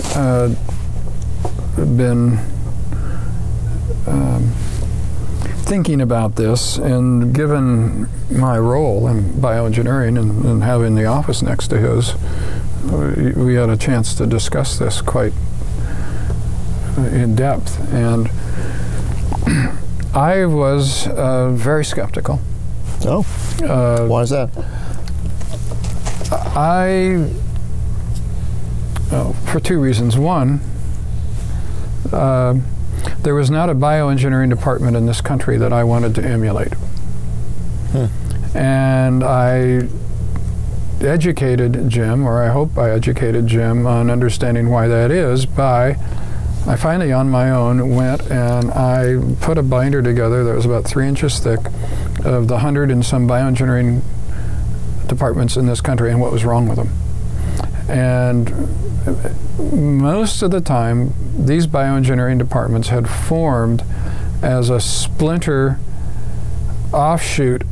Speaker 3: been thinking about this, and given my role in bioengineering and having the office next to his, we had a chance to discuss this quite in depth. And I was very skeptical.
Speaker 2: Oh, why is that?
Speaker 3: For 2 reasons. One, there was not a bioengineering department in this country that I wanted to emulate. And I educated Jim, or I hope I educated Jim, on understanding why that is by, I finally on my own went and I put a binder together that was about 3 inches thick of the 100 and some bioengineering departments in this country and what was wrong with them. And most of the time, these bioengineering departments had formed as a splinter offshoot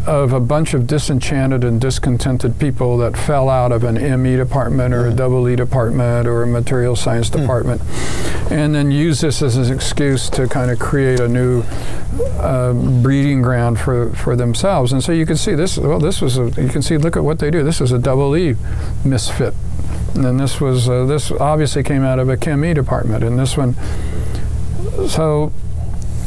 Speaker 3: of a bunch of disenchanted and discontented people that fell out of an ME department or a double E department or a material science department, and then use this as an excuse to kind of create a new breeding ground for themselves. And so you can see this. Well, this was you can see. Look at what they do. This is a double E misfit, and then this was this obviously came out of a Chem E department, and this one. So,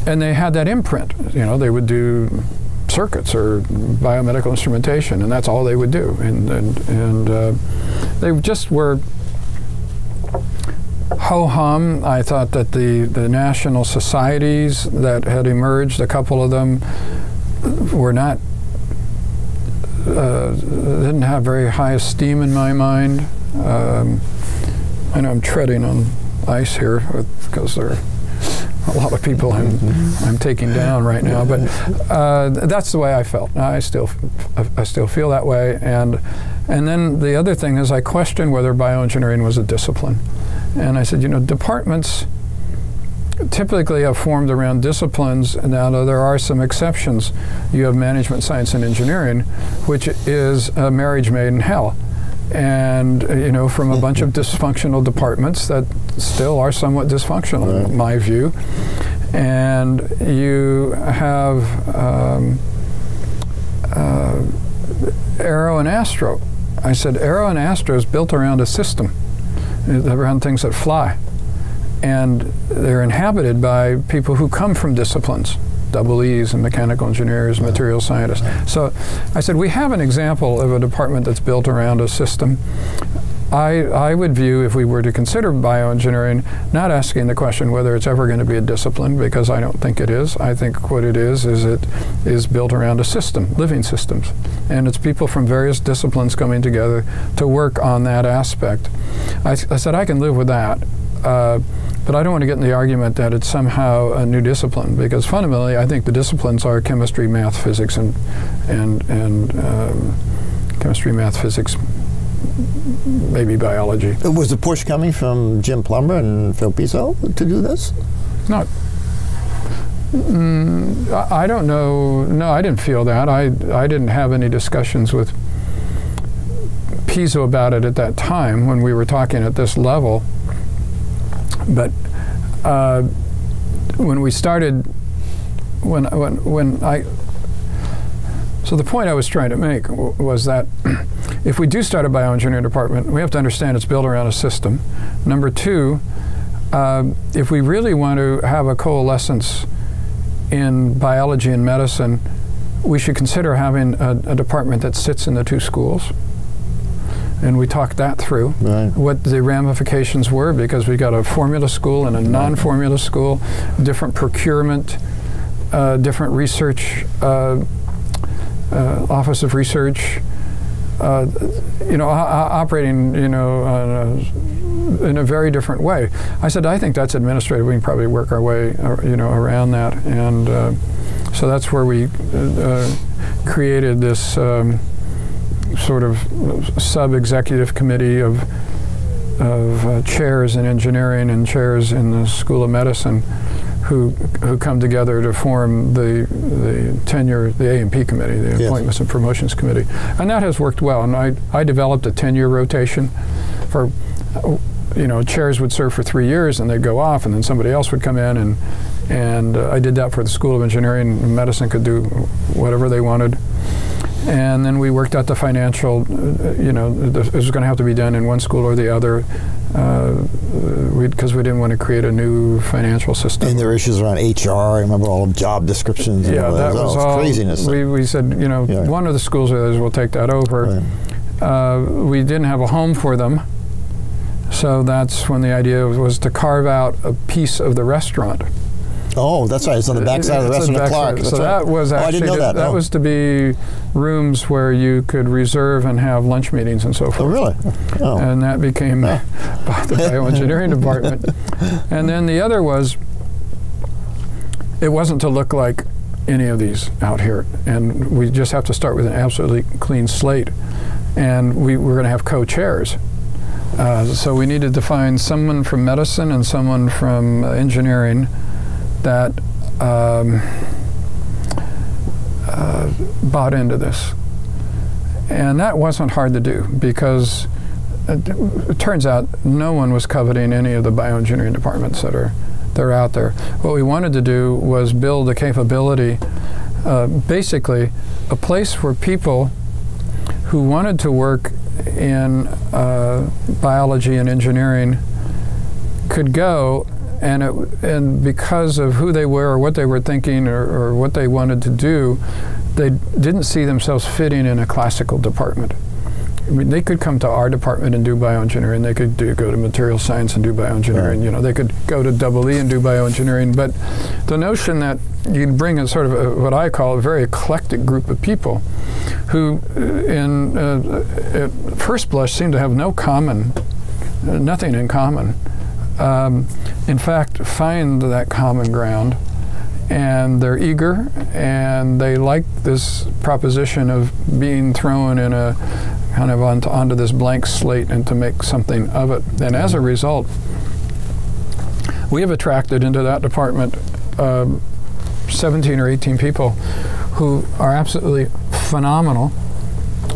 Speaker 3: and they had that imprint. You know, they would do circuits or biomedical instrumentation, and that's all they would do. And they just were ho-hum. I thought that the national societies that had emerged, a couple of them were not, didn't have very high esteem in my mind. I know I'm treading on ice here because there are a lot of people I'm taking down right now, but that's the way I felt. I still feel that way, and then the other thing is I questioned whether bioengineering was a discipline, and I said, you know, departments typically have formed around disciplines. Now there are some exceptions. You have management science and engineering, which is a marriage made in hell. And, you know, from a bunch of dysfunctional departments that still are somewhat dysfunctional, in my view. And you have Aero and Astro. I said, Aero and Astro is built around a system, around things that fly. And they're inhabited by people who come from disciplines. Double E's and mechanical engineers, material scientists. So I said, we have an example of a department that's built around a system. I would view, if we were to consider bioengineering, not asking the question whether it's ever going to be a discipline, because I don't think it is. I think what it is it is built around a system, living systems. And it's people from various disciplines coming together to work on that aspect. I said, I can live with that. But I don't want to get in the argument that it's somehow a new discipline, because fundamentally I think the disciplines are chemistry, math, physics, and chemistry, math, physics, maybe biology.
Speaker 2: Was the push coming from Jim Plummer and Phil Piso to do this?
Speaker 3: No. I don't know. No, I didn't feel that. I didn't have any discussions with Piso about it at that time when we were talking at this level. But when we started, so the point I was trying to make was that if we do start a bioengineering department, we have to understand it's built around a system. Number two, if we really want to have a coalescence in biology and medicine, we should consider having a department that sits in the two schools. And we talked that through, what the ramifications were, because we got a formula school and a non-formula school, different procurement, different research, Office of Research, you know, operating, you know, in a very different way. I said, I think that's administrative. We can probably work our way, you know, around that. And so that's where we created this sort of sub-executive committee of chairs in engineering and chairs in the School of Medicine who come together to form the tenure, the A&P committee, the Appointments and Promotions Committee. And that has worked well. And I developed a 10-year rotation for, you know, chairs would serve for 3 years and they'd go off, and then somebody else would come in, and I did that for the School of Engineering, and medicine could do whatever they wanted. And then we worked out the financial, you know, it was going to have to be done in one school or the other, because we didn't want to create a new financial system. And
Speaker 2: there were issues around HR. I remember all of job descriptions. And all
Speaker 3: that was all
Speaker 2: craziness.
Speaker 3: We said, you know, one of the schools or others will take that over. We didn't have a home for them, so that's when the idea was to carve out a piece of the restaurant.
Speaker 2: Oh, that's right. It's on the back side of the restaurant at Clark.
Speaker 3: So that was actually, I didn't know that. That was to be rooms where you could reserve and have lunch meetings and so forth.
Speaker 2: Oh, really? Oh.
Speaker 3: And that became the bioengineering department. And then the other was, it wasn't to look like any of these out here. And we just have to start with an absolutely clean slate. And we were going to have co-chairs. So we needed to find someone from medicine and someone from engineering that bought into this. And that wasn't hard to do, because it turns out no one was coveting any of the bioengineering departments that are out there. What we wanted to do was build a capability, basically a place where people who wanted to work in biology and engineering could go, and because of who they were or what they were thinking or what they wanted to do, they didn't see themselves fitting in a classical department. I mean, they could come to our department and do bioengineering. They could go to material science and do bioengineering. You know, they could go to EE and do bioengineering. But the notion that you'd bring a sort of what I call a very eclectic group of people who, at first blush, seem to have nothing in common. In fact, find that common ground, and they're eager, and they like this proposition of being thrown in a kind of onto this blank slate and to make something of it. And as a result, we have attracted into that department 17 or 18 people who are absolutely phenomenal,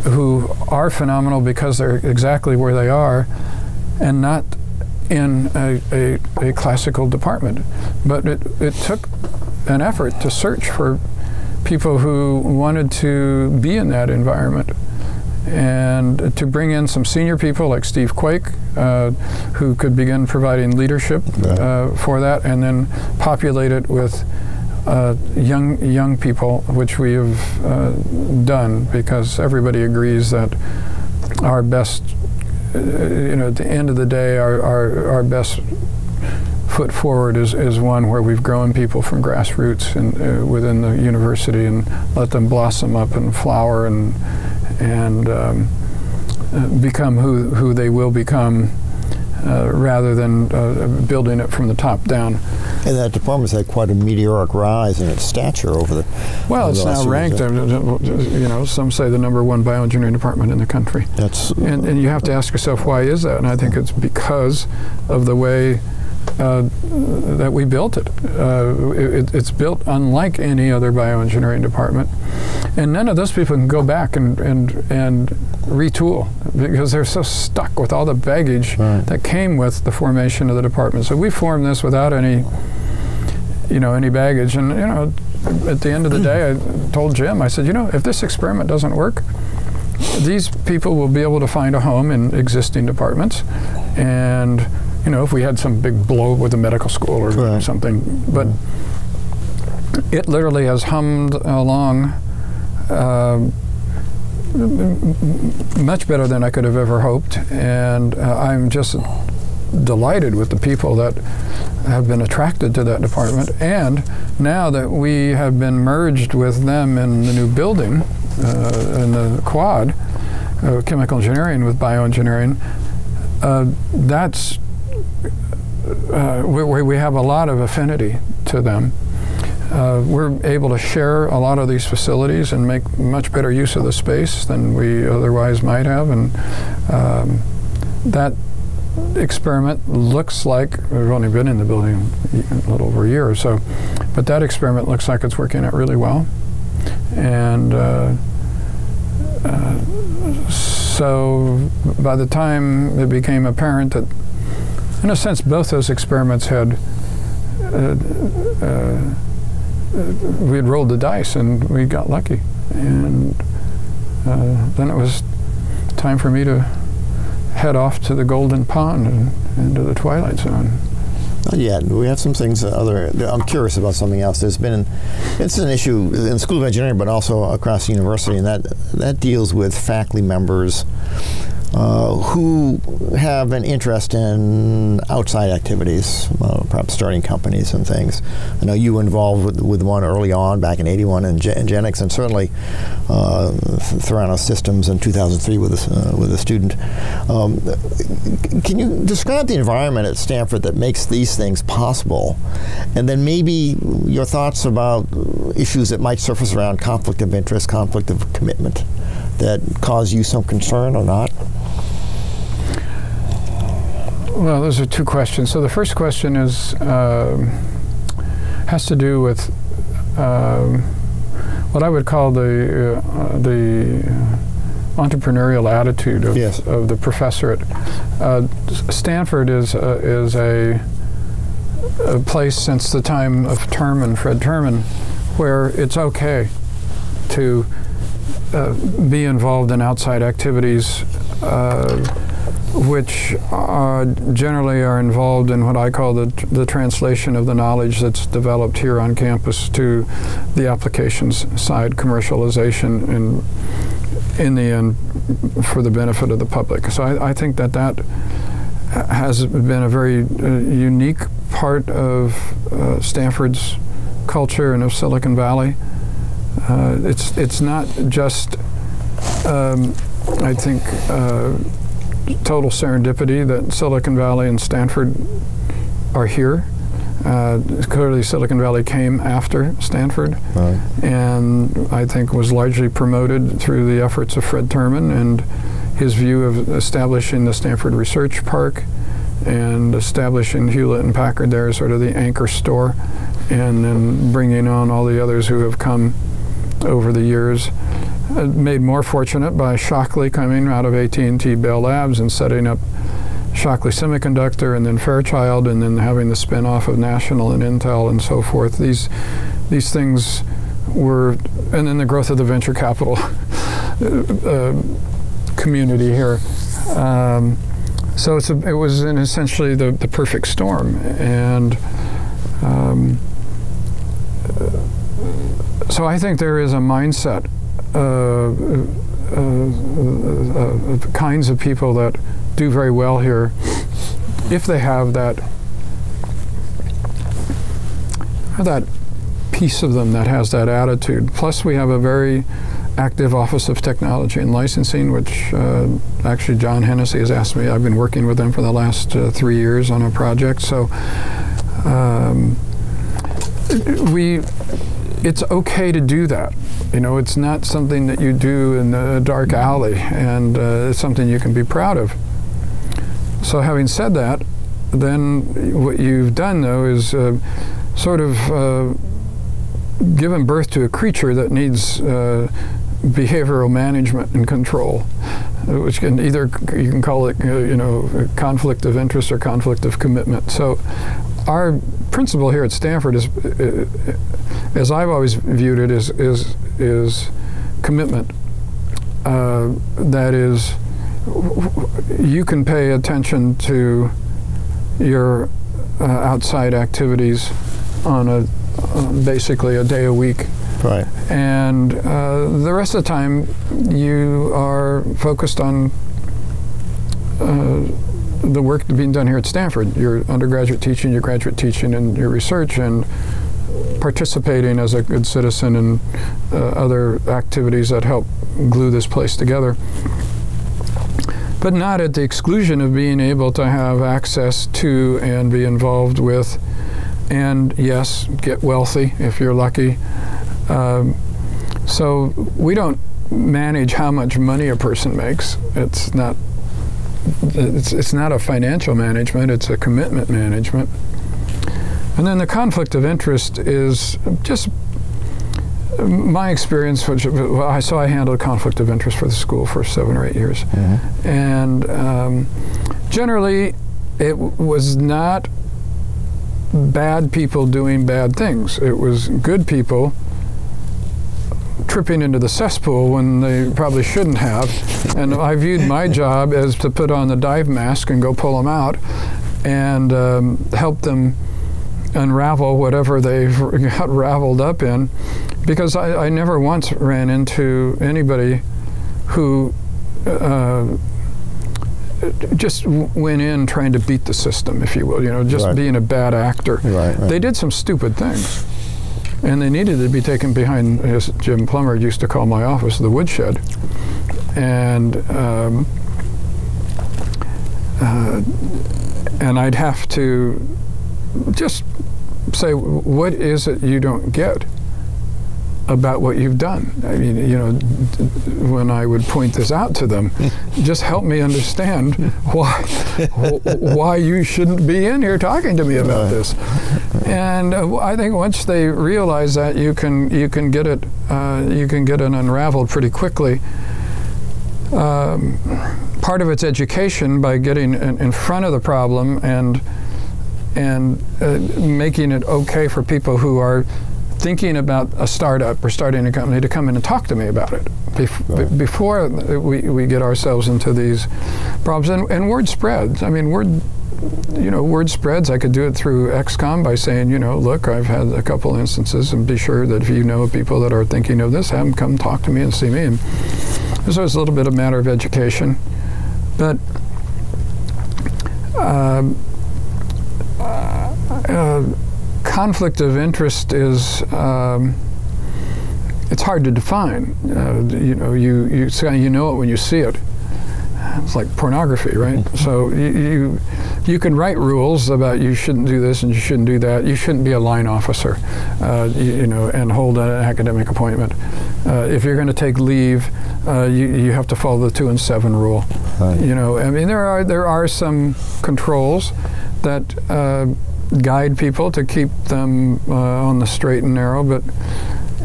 Speaker 3: who are phenomenal because they're exactly where they are and not in a classical department. But it took an effort to search for people who wanted to be in that environment, and to bring in some senior people like Steve Quake, who could begin providing leadership for that, and then populate it with young people, which we have done, because everybody agrees that our best, at the end of the day, our best foot forward is one where we've grown people from grassroots and within the university and let them blossom up and flower and become who they will become, rather than building it from the top down.
Speaker 2: And that department's had quite a meteoric rise in its stature over the.
Speaker 3: Well, it's now ranked. Some say the #1 bioengineering department in the country. And you have to ask yourself, why is that? And I think it's because of the way that we built it. It's built unlike any other bioengineering department, and none of those people can go back and retool, because they're so stuck with all the baggage that came with the formation of the department. So we formed this without any baggage. And at the end of the day, I told Jim, I said, if this experiment doesn't work, these people will be able to find a home in existing departments, and if we had some big blow with the medical school or something. But it literally has hummed along much better than I could have ever hoped. And I'm just delighted with the people that have been attracted to that department. And now that we have been merged with them in the new building, in the quad, chemical engineering with bioengineering, that's where we have a lot of affinity to them. We're able to share a lot of these facilities and make much better use of the space than we otherwise might have. And that experiment looks like, we've only been in the building a little over a year or so, but that experiment looks like it's working out really well. And so by the time it became apparent that, in a sense, both those experiments had, we had rolled the dice and we got lucky. And then it was time for me to head off to the Golden Pond and into the Twilight Zone.
Speaker 2: Not yet. We have some things I'm curious about something else. It's an issue in the School of Engineering, but also across the university, and that deals with faculty members who have an interest in outside activities, perhaps starting companies and things. I know you were involved with one early on, back in '81, in Genix, and certainly Theranos Systems in 2003 with a student. Can you describe the environment at Stanford that makes these things possible? And then maybe your thoughts about issues that might surface around conflict of interest, conflict of commitment, that cause you some concern or not?
Speaker 3: Well, those are two questions. So the first question is has to do with what I would call the entrepreneurial attitude of,
Speaker 2: yes.
Speaker 3: of the professorate. Stanford is a place since the time of Fred Terman, where it's okay to be involved in outside activities which generally are involved in what I call the translation of the knowledge that's developed here on campus to the applications side, commercialization, and in the end for the benefit of the public. So I think that has been a very unique part of Stanford's culture and of Silicon Valley. It's not just, I think, total serendipity that Silicon Valley and Stanford are here. Clearly Silicon Valley came after Stanford, right, and I think was largely promoted through the efforts of Fred Terman and his view of establishing the Stanford Research Park and establishing Hewlett and Packard there as sort of the anchor store, and then bringing on all the others who have come over the years. Made more fortunate by Shockley coming out of AT&T Bell Labs and setting up Shockley Semiconductor, and then Fairchild, and then having the spin-off of National and Intel and so forth. These things were, and then the growth of the venture capital community here. So it was essentially the perfect storm, and so I think there is a mindset, kinds of people that do very well here, if they have that piece of them that has that attitude. Plus we have a very active Office of Technology and Licensing, which actually John Hennessy has asked me. I've been working with them for the last 3 years on a project. So it's okay to do that. You know, it's not something that you do in a dark alley, and it's something you can be proud of. So having said that, then what you've done, though, is sort of given birth to a creature that needs behavioral management and control, which can either, you can call it, you know, conflict of interest or conflict of commitment. So our principle here at Stanford is, as I've always viewed it, is commitment. That is, you can pay attention to your outside activities on basically a day a week.
Speaker 2: Right.
Speaker 3: And the rest of the time you are focused on the work being done here at Stanford, your undergraduate teaching, your graduate teaching, and your research, and participating as a good citizen in other activities that help glue this place together. But not at the exclusion of being able to have access to and be involved with, and yes, get wealthy if you're lucky. So we don't manage how much money a person makes. It's not a financial management, it's a commitment management. And then the conflict of interest is just my experience, which, so I handled conflict of interest for the school for 7 or 8 years. Mm-hmm. And generally, it was not bad people doing bad things. It was good people tripping into the cesspool when they probably shouldn't have. And I viewed my job as to put on the dive mask and go pull them out and help them unravel whatever they've got raveled up in, because I never once ran into anybody who just went in trying to beat the system, if you will, you know, just being a bad actor. Right. They did some stupid things, and they needed to be taken behind, as Jim Plummer used to call my office, the woodshed. And I'd have to just say, what is it you don't get? about what you've done. I mean, you know, when I would point this out to them, just help me understand why you shouldn't be in here talking to me about this. And I think once they realize that, you can get it unraveled pretty quickly. Part of it's education by getting in front of the problem and making it okay for people who are thinking about a startup or starting a company to come in and talk to me about it before we get ourselves into these problems. And word spreads. I mean, word spreads. I could do it through XCOM by saying, you know, look, I've had a couple instances, and be sure that if you know people that are thinking of this, have them come talk to me and see me. And so it's a little bit of a matter of education. But conflict of interest is it's hard to define. You know, you know it when you see it. It's like pornography, right? So you can write rules about you shouldn't do this and you shouldn't do that. You shouldn't be a line officer, you know, and hold an academic appointment. If you're going to take leave, you have to follow the 2 and 7 rule. Right. You know, I mean, there are some controls that guide people to keep them on the straight and narrow, but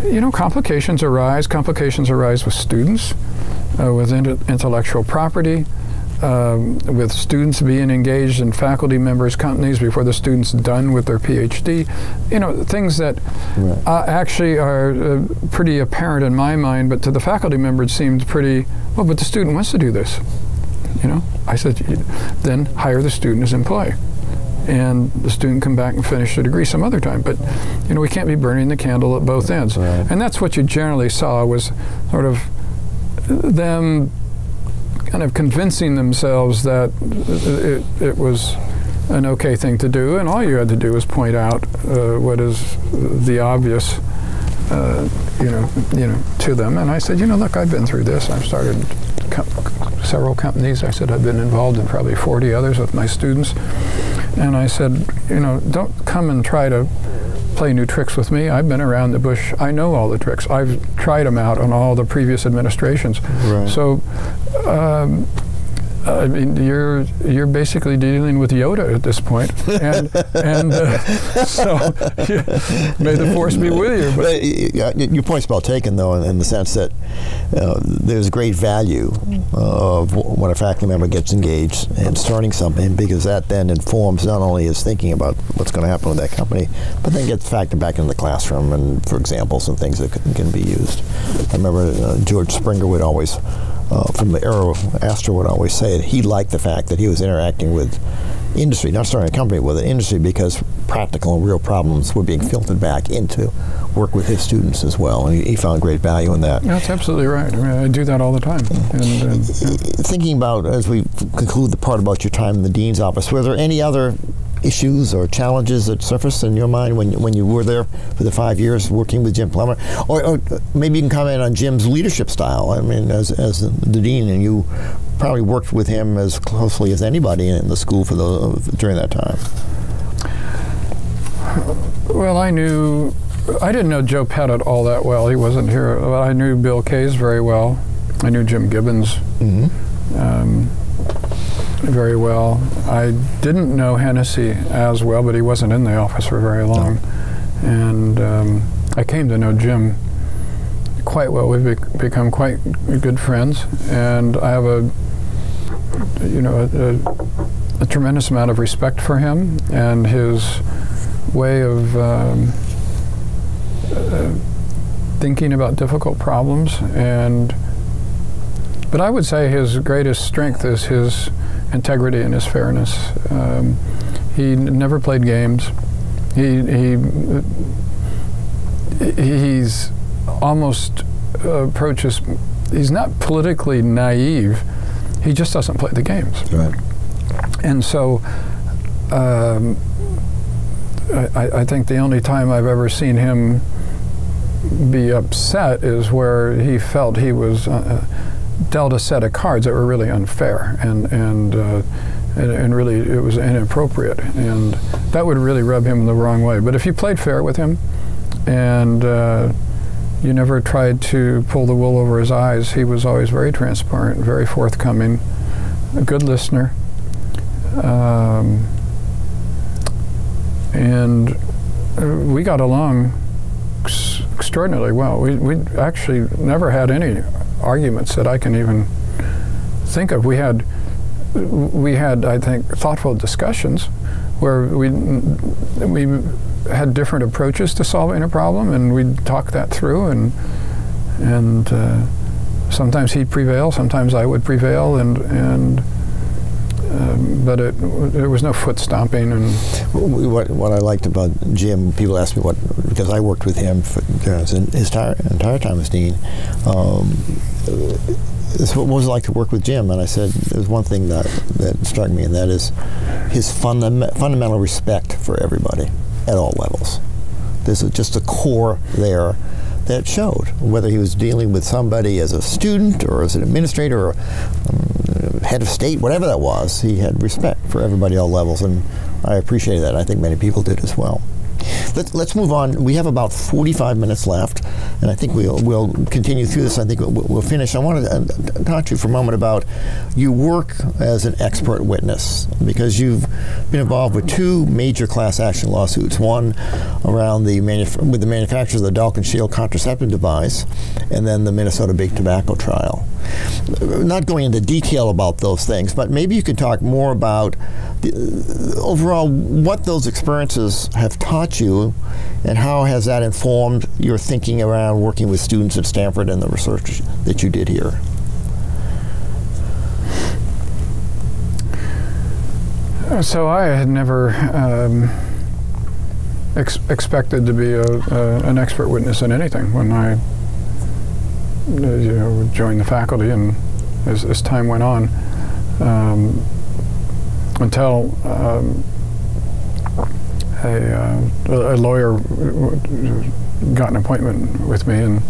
Speaker 3: you know, complications arise. Complications arise with students, with intellectual property, with students being engaged in faculty members' companies before the student's done with their PhD. You know, things that actually are pretty apparent in my mind, but to the faculty member it seemed pretty, well, but the student wants to do this. You know, I said, then hire the student as employee. And the student come back and finish the degree some other time. But, you know, we can't be burning the candle at both ends. Right. And that's what you generally saw, was sort of them kind of convincing themselves that it was an okay thing to do, and all you had to do was point out what is the obvious, you know, to them. And I said, you know, look, I've been through this. I've started several companies. I said, I've been involved in probably 40 others with my students. And I said, you know, don't come and try to play new tricks with me. I've been around the bush. I know all the tricks. I've tried them out on all the previous administrations. Right. So, I mean, you're basically dealing with Yoda at this point, and so may the force be with you.
Speaker 2: But your point's well taken, though, in the sense that there's great value of when a faculty member gets engaged in starting something, because that then informs not only his thinking about what's going to happen with that company, but then gets factored back into the classroom and for examples and things that can be used. I remember George Springer would always, from the Astor would always say that he liked the fact that he was interacting with industry, not starting a company with an industry, because practical and real problems were being filtered back into work with his students as well, and he found great value in that.
Speaker 3: That's absolutely right. I mean, I do that all the time. And
Speaker 2: thinking about, as we conclude the part about your time in the dean's office, were there any other issues or challenges that surfaced in your mind when you were there for the 5 years working with Jim Plummer? Or maybe you can comment on Jim's leadership style. I mean, as the dean, and you probably worked with him as closely as anybody in the school during that time.
Speaker 3: Well, I didn't know Joe Pettit all that well. He wasn't here. Well, I knew Bill Case very well. I knew Jim Gibbons very well. I didn't know Hennessy as well, but he wasn't in the office for very long. And I came to know Jim quite well. We've become quite good friends, and I have a tremendous amount of respect for him and his way of thinking about difficult problems. But I would say his greatest strength is his integrity and his fairness. He never played games. He's almost approaches. He's not politically naive. He just doesn't play the games.
Speaker 2: Right.
Speaker 3: And so, I think the only time I've ever seen him be upset is where he felt he was dealt a set of cards that were really unfair, and really it was inappropriate, and that would really rub him the wrong way. But if you played fair with him, and you never tried to pull the wool over his eyes. He was always very transparent, very forthcoming, a good listener. And we got along extraordinarily well. We actually never had any arguments that I can even think of. We had, I think, thoughtful discussions where we had different approaches to solving a problem, and we'd talk that through, and sometimes he'd prevail, sometimes I would prevail, but there was no foot stomping. And
Speaker 2: what I liked about Jim, people ask me because I worked with him for his entire time as dean. What was it like to work with Jim? And I said there's one thing that struck me, and that is his fundamental respect for everybody at all levels. There's just a core there that showed, whether he was dealing with somebody as a student or as an administrator or head of state, whatever that was, he had respect for everybody at all levels, and I appreciated that. I think many people did as well. Let's move on. We have about 45 minutes left, and I think we'll continue through this. I think we'll finish. I wanted to talk to you for a moment about your work as an expert witness, because you've been involved with two major class action lawsuits, one around with the manufacturers of the Dalton Shield contraceptive device, and then the Minnesota Big Tobacco trial. Not going into detail about those things, but maybe you could talk more about overall what those experiences have taught you, and how has that informed your thinking around working with students at Stanford and the research that you did here?
Speaker 3: So I had never expected to be an expert witness in anything when I joined the faculty, and as time went on, until a lawyer got an appointment with me and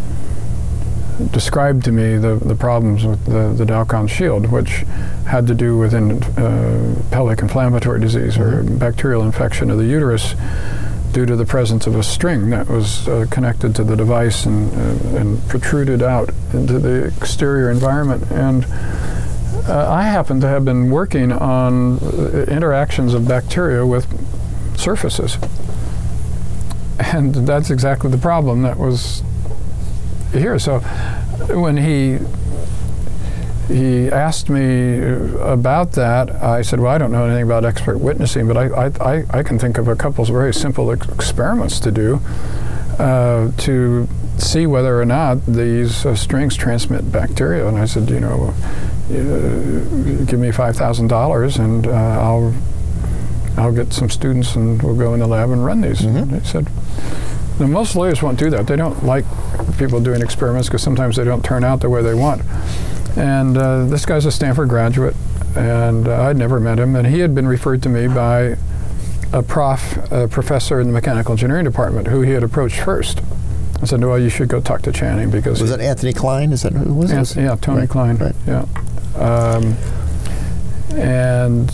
Speaker 3: described to me the problems with the Dalton Shield, which had to do with pelvic inflammatory disease, or bacterial infection of the uterus due to the presence of a string that was connected to the device and protruded out into the exterior environment. And I happen to have been working on interactions of bacteria with surfaces. And that's exactly the problem that was here. So when he asked me about that, I said, well, I don't know anything about expert witnessing, but I can think of a couple of very simple experiments to do to see whether or not these strings transmit bacteria. And I said, give me $5,000 and I'll get some students and we'll go in the lab and run these. And he said, now, most lawyers won't do that. They don't like people doing experiments because sometimes they don't turn out the way they want. And this guy's a Stanford graduate, and I'd never met him, and he had been referred to me by a professor in the mechanical engineering department who he had approached first. I said, well, you should go talk to Channing, because... Was
Speaker 2: that Anthony Klein? Is that who was it?
Speaker 3: Yeah, Tony Klein. Right. Yeah. And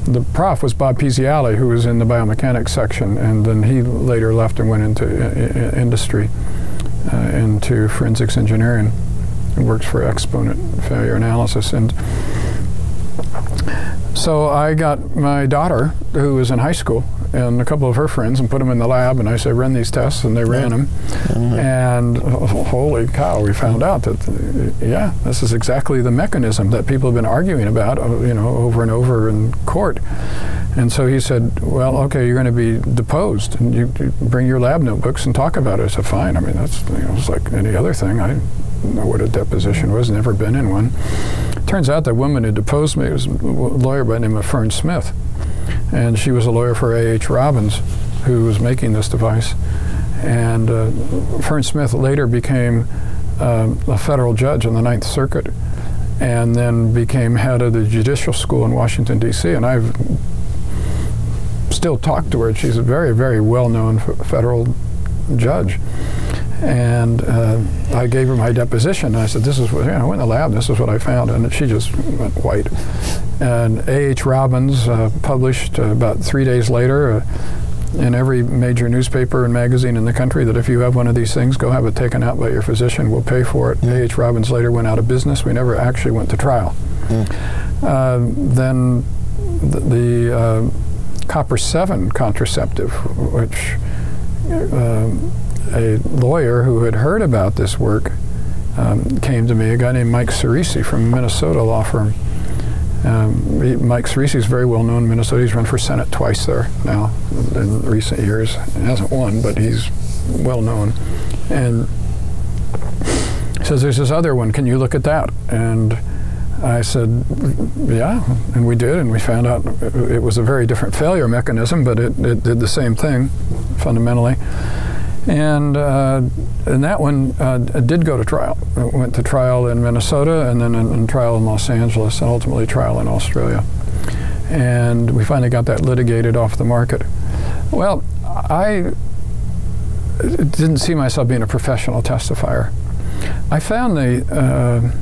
Speaker 3: the prof was Bob Pizziali, who was in the biomechanics section, and then he later left and went into industry, into forensics engineering. He works for Exponent Failure Analysis. And so I got my daughter, who was in high school, and a couple of her friends, and put them in the lab, and I said, run these tests, and they ran them. And holy cow, we found out that, yeah, this is exactly the mechanism that people have been arguing about, over and over in court. And so he said, well, okay, you're going to be deposed, and you bring your lab notebooks and talk about it. I said, fine. I mean, that's it's like any other thing. I didn't know what a deposition was, never been in one. Turns out the woman who deposed me was a lawyer by the name of Fern Smith. And she was a lawyer for A.H. Robbins, who was making this device. And Fern Smith later became a federal judge on the Ninth Circuit, and then became head of the judicial school in Washington, D.C. And I've still talked to her. She's a very, very well-known federal judge. And I gave her my deposition. And I said, this is what, I went in the lab, this is what I found. And she just went white. And A.H. Robbins published about 3 days later in every major newspaper and magazine in the country that if you have one of these things, go have it taken out by your physician. We'll pay for it. A.H. Robbins later went out of business. We never actually went to trial. Then the copper 7 contraceptive, which a lawyer who had heard about this work came to me, a guy named Mike Cerisi from a Minnesota law firm. Mike Cerisi is very well known in Minnesota. He's run for Senate twice there now in recent years. He hasn't won, but he's well known. And he says, there's this other one, can you look at that? And I said, yeah, and we did, and we found out it was a very different failure mechanism, but it did the same thing, fundamentally. And that one did go to trial. It went to trial in Minnesota, and then in trial in Los Angeles, and ultimately trial in Australia. And we finally got that litigated off the market. Well, I didn't see myself being a professional testifier. I found the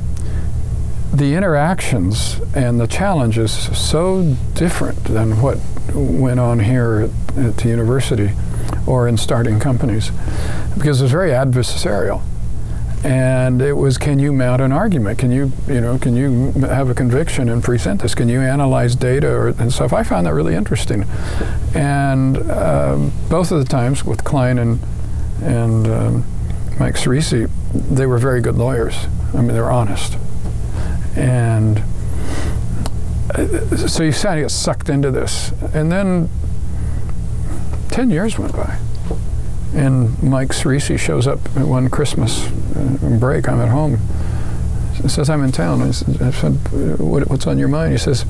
Speaker 3: interactions and the challenges so different than what went on here at the university or in starting companies, because it was very adversarial. And it was, can you mount an argument? Can you have a conviction and present this? Can you analyze data and stuff? I found that really interesting. And both of the times with Klein and Mike Cerisi, they were very good lawyers. I mean, they were honest. And so you kind of get sucked into this. And then 10 years went by. And Mike Cerisi shows up at one Christmas break. I'm at home. He says, I'm in town. I said, what's on your mind? He says,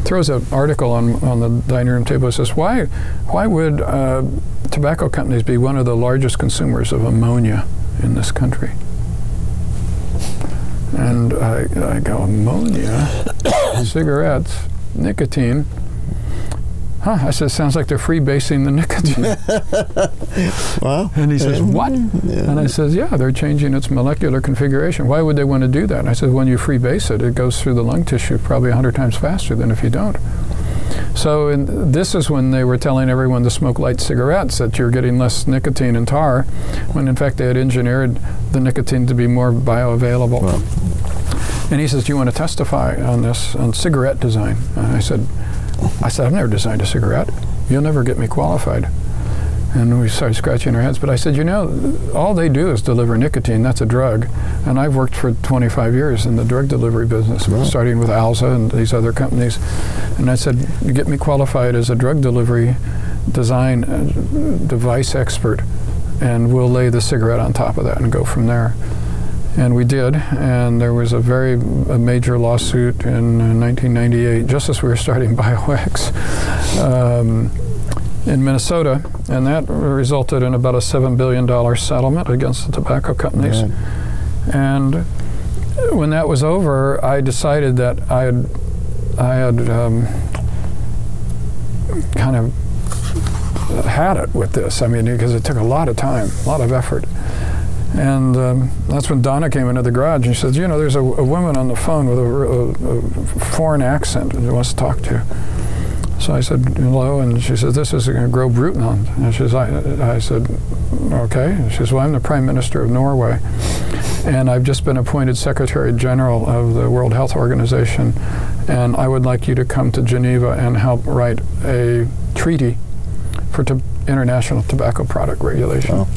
Speaker 3: throws an article on the dining room table. He says, why would tobacco companies be one of the largest consumers of ammonia in this country? And I go, ammonia, cigarettes, nicotine. Huh, I said, sounds like they're freebasing the nicotine.
Speaker 2: Well,
Speaker 3: and he says, what? Yeah. And I says, yeah, they're changing its molecular configuration. Why would they want to do that? And I said, when you freebase it, it goes through the lung tissue probably 100 times faster than if you don't. So this is when they were telling everyone to smoke light cigarettes, that you're getting less nicotine and tar, when in fact they had engineered the nicotine to be more bioavailable. Wow. And he says, do you want to testify on this, on cigarette design? And I said, I've never designed a cigarette. You'll never get me qualified. And we started scratching our heads. But I said, all they do is deliver nicotine. That's a drug. And I've worked for 25 years in the drug delivery business, wow, starting with Alza and these other companies. And I said, get me qualified as a drug delivery design device expert, and we'll lay the cigarette on top of that and go from there. And we did, and there was a major lawsuit in 1998, just as we were starting BioX, in Minnesota, and that resulted in about a $7 billion settlement against the tobacco companies. Right. And when that was over, I decided that I had kind of had it with this. I mean, because it took a lot of time, a lot of effort. And that's when Donna came into the garage and she says, there's a woman on the phone with a foreign accent who wants to talk to you. So I said, hello, and she says, this is Gro Brutanon. And I said, okay. And she says, well, I'm the Prime Minister of Norway, and I've just been appointed Secretary General of the World Health Organization, and I would like you to come to Geneva and help write a treaty for international tobacco product regulation. Wow.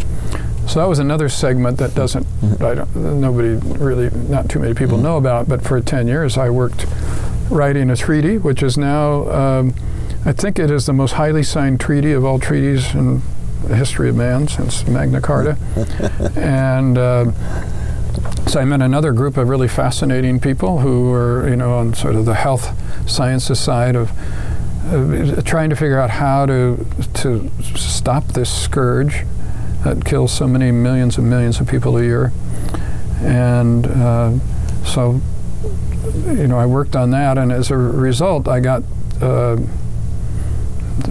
Speaker 3: So that was another segment that not too many people know about, but for 10 years I worked writing a treaty, which is now, I think it is the most highly signed treaty of all treaties in the history of man since Magna Carta. And so I met another group of really fascinating people who were, on sort of the health sciences side of trying to figure out how to stop this scourge that kills so many millions and millions of people a year. And so, I worked on that, and as a result, I got sort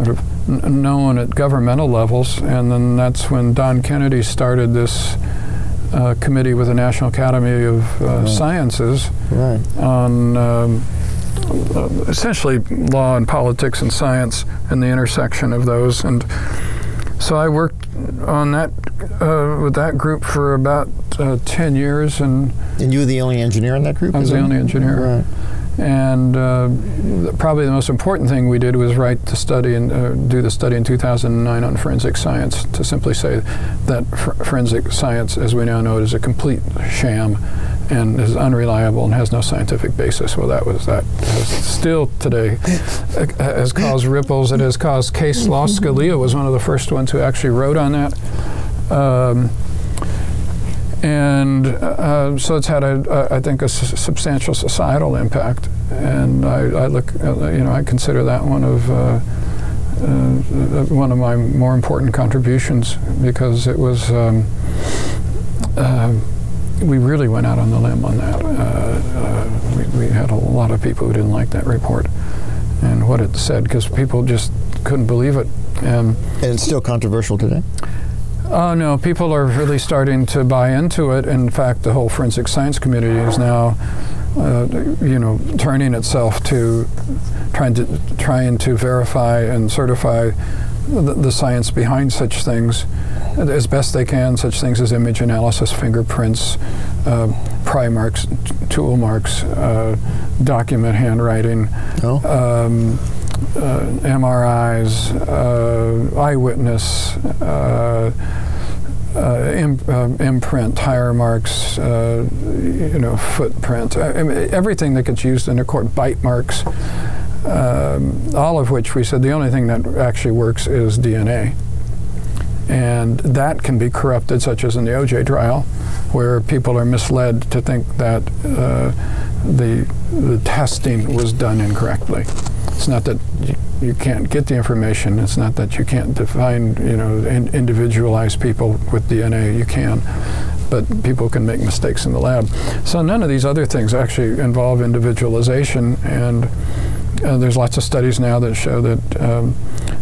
Speaker 3: of known at governmental levels, and then that's when Don Kennedy started this committee with the National Academy of Sciences on essentially law and politics and science and the intersection of those. And So I worked on that with that group for about 10 years, and
Speaker 2: you were the only engineer in that group?
Speaker 3: I was the only engineer.
Speaker 2: Right.
Speaker 3: And probably the most important thing we did was write the study and do the study in 2009 on forensic science, to simply say that forensic science, as we now know it, is a complete sham and is unreliable and has no scientific basis. Well, that was that. Still today has caused ripples. It has caused case law. Scalia was one of the first ones who actually wrote on that. So it's had, I think, a substantial societal impact, and I consider that one of my more important contributions, because it was we really went out on the limb on that. We had a lot of people who didn't like that report and what it said, because people just couldn't believe it. And
Speaker 2: it's still controversial today?
Speaker 3: Oh, no, people are really starting to buy into it. In fact, the whole forensic science community is now, turning itself to trying to verify and certify the science behind such things as best they can, such things as image analysis, fingerprints, pry marks, tool marks, document handwriting, MRIs, eyewitness, imprint, tire marks, footprint, everything that gets used in a court, bite marks, all of which we said the only thing that actually works is DNA. And that can be corrupted, such as in the OJ trial, where people are misled to think that the testing was done incorrectly. It's not that you can't get the information. It's not that you can't define, individualize people with DNA. You can, but people can make mistakes in the lab. So none of these other things actually involve individualization, and there's lots of studies now that show that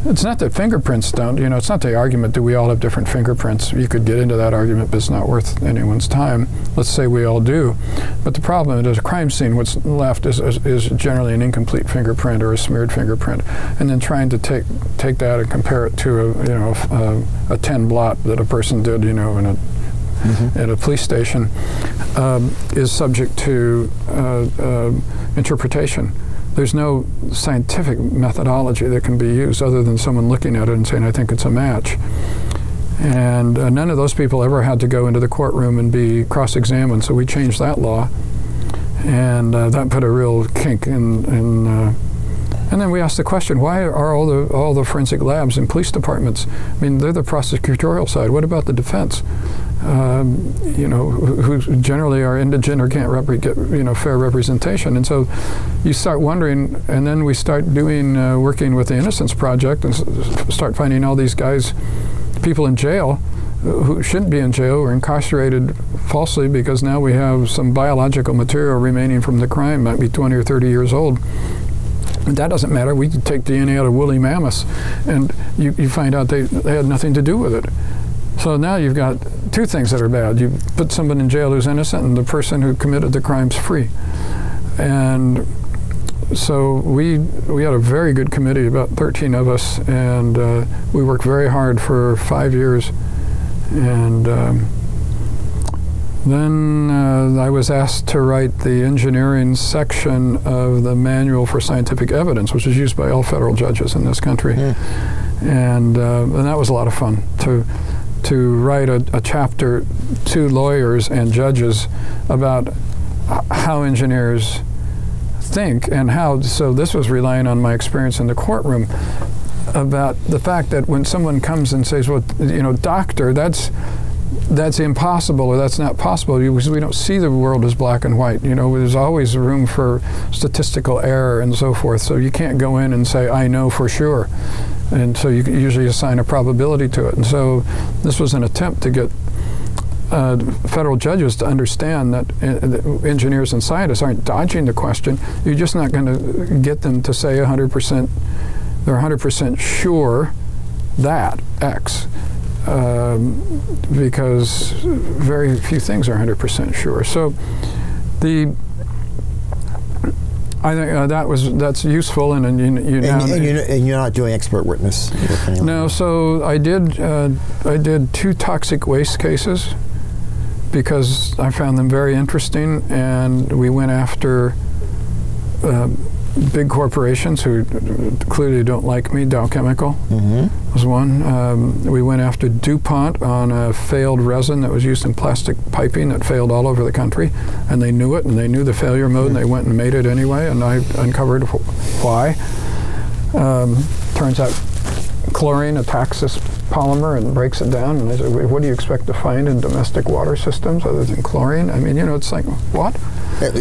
Speaker 3: it's not that fingerprints don't, it's not the argument that we all have different fingerprints. You could get into that argument, but it's not worth anyone's time. Let's say we all do. But the problem is, a crime scene, what's left is generally an incomplete fingerprint or a smeared fingerprint. And then trying to take that and compare it to a 10 blot that a person did, at a police station, is subject to interpretation. There's no scientific methodology that can be used other than someone looking at it and saying, I think it's a match. And none of those people ever had to go into the courtroom and be cross-examined, so we changed that law. And that put a real kink in and then we asked the question, why are all the forensic labs in police departments? I mean, they're the prosecutorial side. What about the defense? Who generally are indigent or can't get fair representation. And so you start wondering, and then we start working with the Innocence Project and start finding all these guys, people in jail who shouldn't be in jail or incarcerated falsely because now we have some biological material remaining from the crime, might be 20 or 30 years old. But that doesn't matter. We can take DNA out of woolly mammoths, and you find out they had nothing to do with it. So now you've got two things that are bad. You put someone in jail who's innocent, and the person who committed the crime's free. And so we had a very good committee, about 13 of us, and we worked very hard for 5 years. And then I was asked to write the engineering section of the Manual for Scientific Evidence, which is used by all federal judges in this country. Yeah. And that was a lot of fun, to write a chapter to lawyers and judges about how engineers think and how, so this was relying on my experience in the courtroom, about the fact that when someone comes and says, well, doctor, that's impossible or that's not possible, because we don't see the world as black and white. There's always room for statistical error and so forth, so you can't go in and say, I know for sure. And so you usually assign a probability to it. And so this was an attempt to get federal judges to understand that engineers and scientists aren't dodging the question. You're just not going to get them to say 100%, they're 100% sure that X. Because very few things are 100% sure. So I think that's useful, and
Speaker 2: you're not doing expert witness.
Speaker 3: No, so I did 2 toxic waste cases because I found them very interesting, and we went after big corporations who clearly don't like me. Dow Chemical was one. We went after DuPont on a failed resin that was used in plastic piping that failed all over the country, and they knew it, and they knew the failure mode, and they went and made it anyway, and I uncovered why. Turns out chlorine attacks this polymer and breaks it down, and I said, what do you expect to find in domestic water systems other than chlorine? I mean, it's like, what?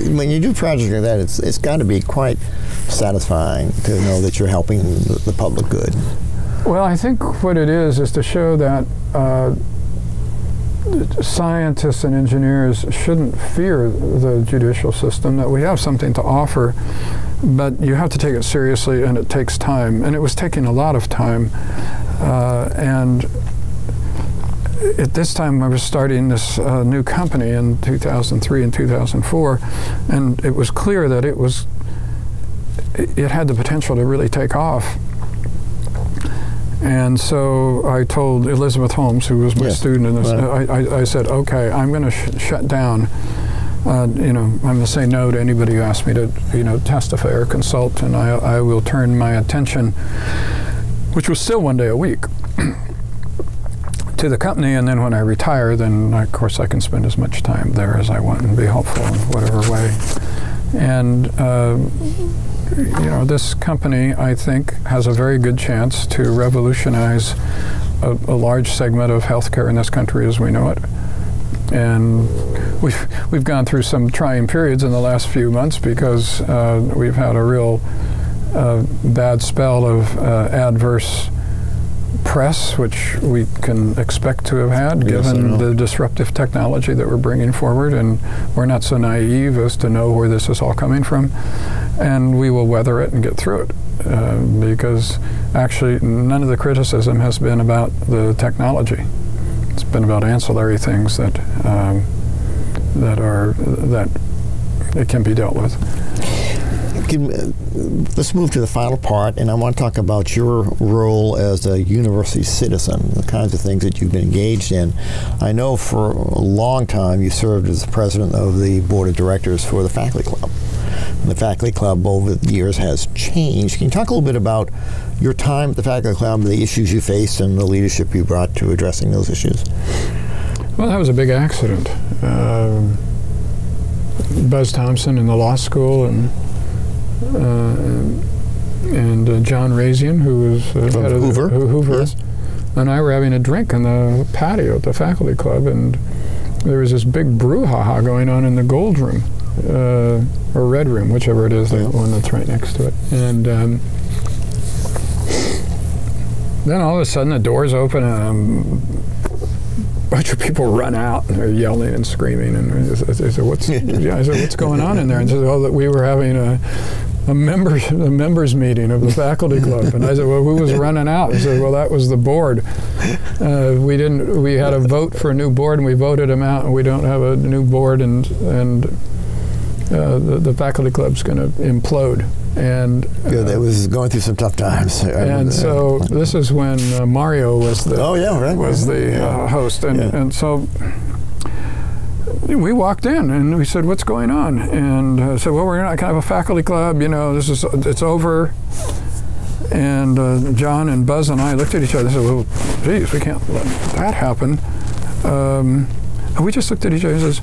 Speaker 2: When you do projects like that, it's got to be quite satisfying to know that you're helping the public good.
Speaker 3: Well, I think what it is to show that scientists and engineers shouldn't fear the judicial system, that we have something to offer, but you have to take it seriously, and it takes time. And it was taking a lot of time. And at this time, I was starting this new company in 2003 and 2004, and it was clear that it had the potential to really take off. And so I told Elizabeth Holmes, who was my student in this, I said, okay, I'm going to shut down. I'm going to say no to anybody who asks me to, testify or consult, and I will turn my attention, which was still 1 day a week, to the company. And then when I retire, then of course I can spend as much time there as I want and be helpful in whatever way. And this company, I think, has a very good chance to revolutionize a large segment of healthcare in this country as we know it. And we've gone through some trying periods in the last few months because we've had a real bad spell of adverse press, which we can expect to have had, given the disruptive technology that we're bringing forward, and we're not so naive as to know where this is all coming from, and we will weather it and get through it, because actually none of the criticism has been about the technology. It's been about ancillary things that it can be dealt with.
Speaker 2: Let's move to the final part, and I want to talk about your role as a university citizen, the kinds of things that you've been engaged in. I know for a long time you served as the president of the board of directors for the faculty club. And the faculty club over the years has changed. Can you talk a little bit about your time at the faculty club, the issues you faced, and the leadership you brought to addressing those issues?
Speaker 3: Well, that was a big accident. Buzz Thompson in the law school, and John Razian, who was head of Hoover, yes, and I were having a drink in the patio at the faculty club, and there was this big brouhaha going on in the gold room, or red room, whichever it is, the one that's right next to it. And then all of a sudden the doors open, and a bunch of people run out, and they're yelling and screaming. And I said, what's going on in there? And they said, that we were having a members meeting of the faculty club. And I said, well, who was running out? He said, well, that was the board. We had a vote for a new board, and we voted them out, and we don't have a new board, and the faculty club's going to implode. And
Speaker 2: that was going through some tough times.
Speaker 3: And so this is when Mario was the host, and so we walked in and we said, "What's going on?" And I said, "Well, we're not kind of a faculty club. It's over." And John and Buzz and I looked at each other and said, "Well, geez, we can't let that happen." And we just looked at each other and says,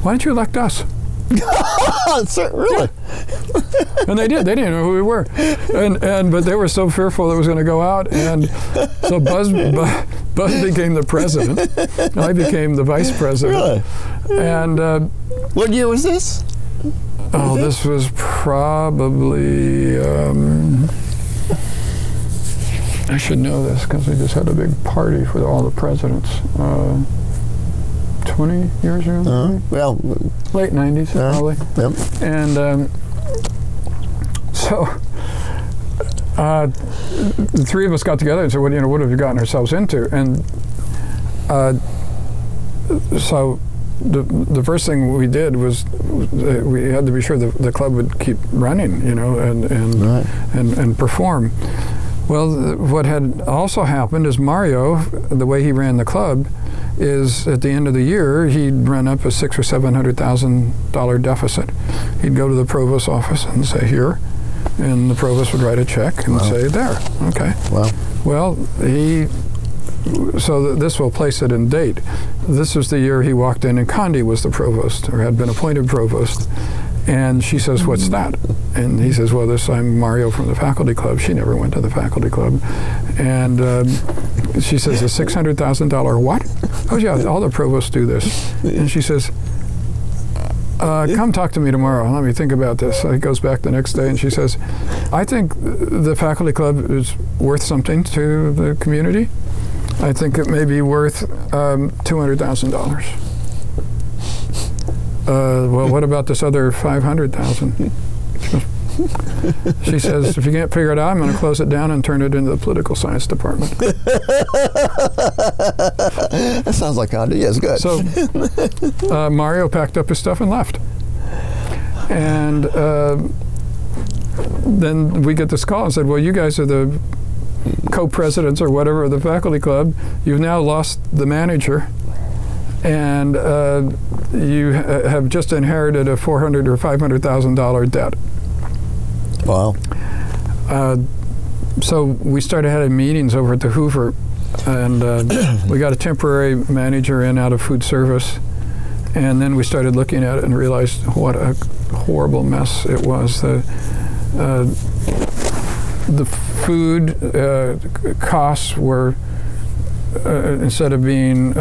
Speaker 3: "Why don't you elect us?"
Speaker 2: Really?
Speaker 3: And they did. They didn't know who we were, but they were so fearful it was going to go out, and so Buzz became the president. And I became the vice president.
Speaker 2: Really?
Speaker 3: And
Speaker 2: what year was this?
Speaker 3: This was probably. I should know this because we just had a big party for all the presidents. 20 years ago?
Speaker 2: Well,
Speaker 3: late 90s, probably.
Speaker 2: Yep.
Speaker 3: And so the three of us got together and said, what have you gotten ourselves into? And so the first thing we did was we had to be sure the club would keep running, you know, and perform. Well, what had also happened is Mario, the way he ran the club, is at the end of the year he'd run up a $600,000 or $700,000 deficit. He'd go to the provost's office and say, here, and the provost would write a check and say, there. Okay.
Speaker 2: Wow.
Speaker 3: Well, so this will place it in date. This was the year he walked in and Condi was the provost, or had been appointed provost. And she says, what's that? And he says, well, I'm Mario from the faculty club. She never went to the faculty club. And she says, a $600,000 what? Oh, yeah, all the provosts do this. And she says, come talk to me tomorrow. Let me think about this. So he goes back the next day and she says, I think the faculty club is worth something to the community. I think it may be worth $200,000. Well, what about this other $500,000? She says, if you can't figure it out, I'm going to close it down and turn it into the political science department.
Speaker 2: That sounds like Condi. Yes, good.
Speaker 3: So Mario packed up his stuff and left. And then we get this call and said, well, you guys are the co-presidents or whatever of the faculty club. You've now lost the manager. And you have just inherited a $400,000 or $500,000 debt.
Speaker 2: Wow.
Speaker 3: So we started having meetings over at the Hoover, and we got a temporary manager in out of food service, and then we started looking at it and realized what a horrible mess it was. The food costs were, instead of being,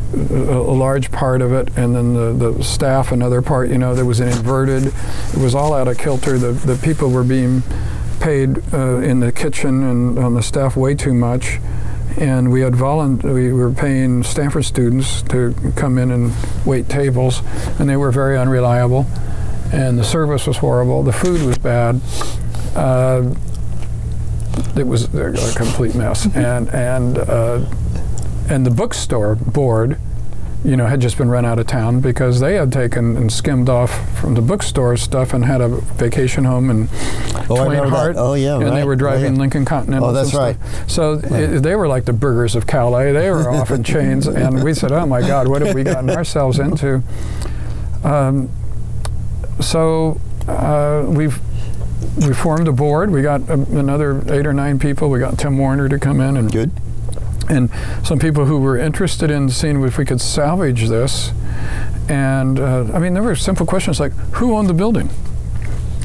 Speaker 3: a large part of it, and then the staff another part, there was an inverted, it was all out of kilter. The people were being paid in the kitchen and on the staff way too much, and we were paying Stanford students to come in and wait tables, and they were very unreliable, and the service was horrible, the food was bad. It was a complete mess, and the bookstore board, had just been run out of town because they had taken and skimmed off from the bookstore stuff and had a vacation home in Twain Hart.
Speaker 2: Oh, yeah,
Speaker 3: and they were driving Lincoln Continental.
Speaker 2: Oh, that's right.
Speaker 3: So they were like the burgers of Calais. They were off in chains, and we said, "Oh my God, what have we gotten ourselves into?" We formed a board. We got another 8 or 9 people. We got Tim Warner to come in and
Speaker 2: good.
Speaker 3: And some people who were interested in seeing if we could salvage this. And there were simple questions like, who owned the building?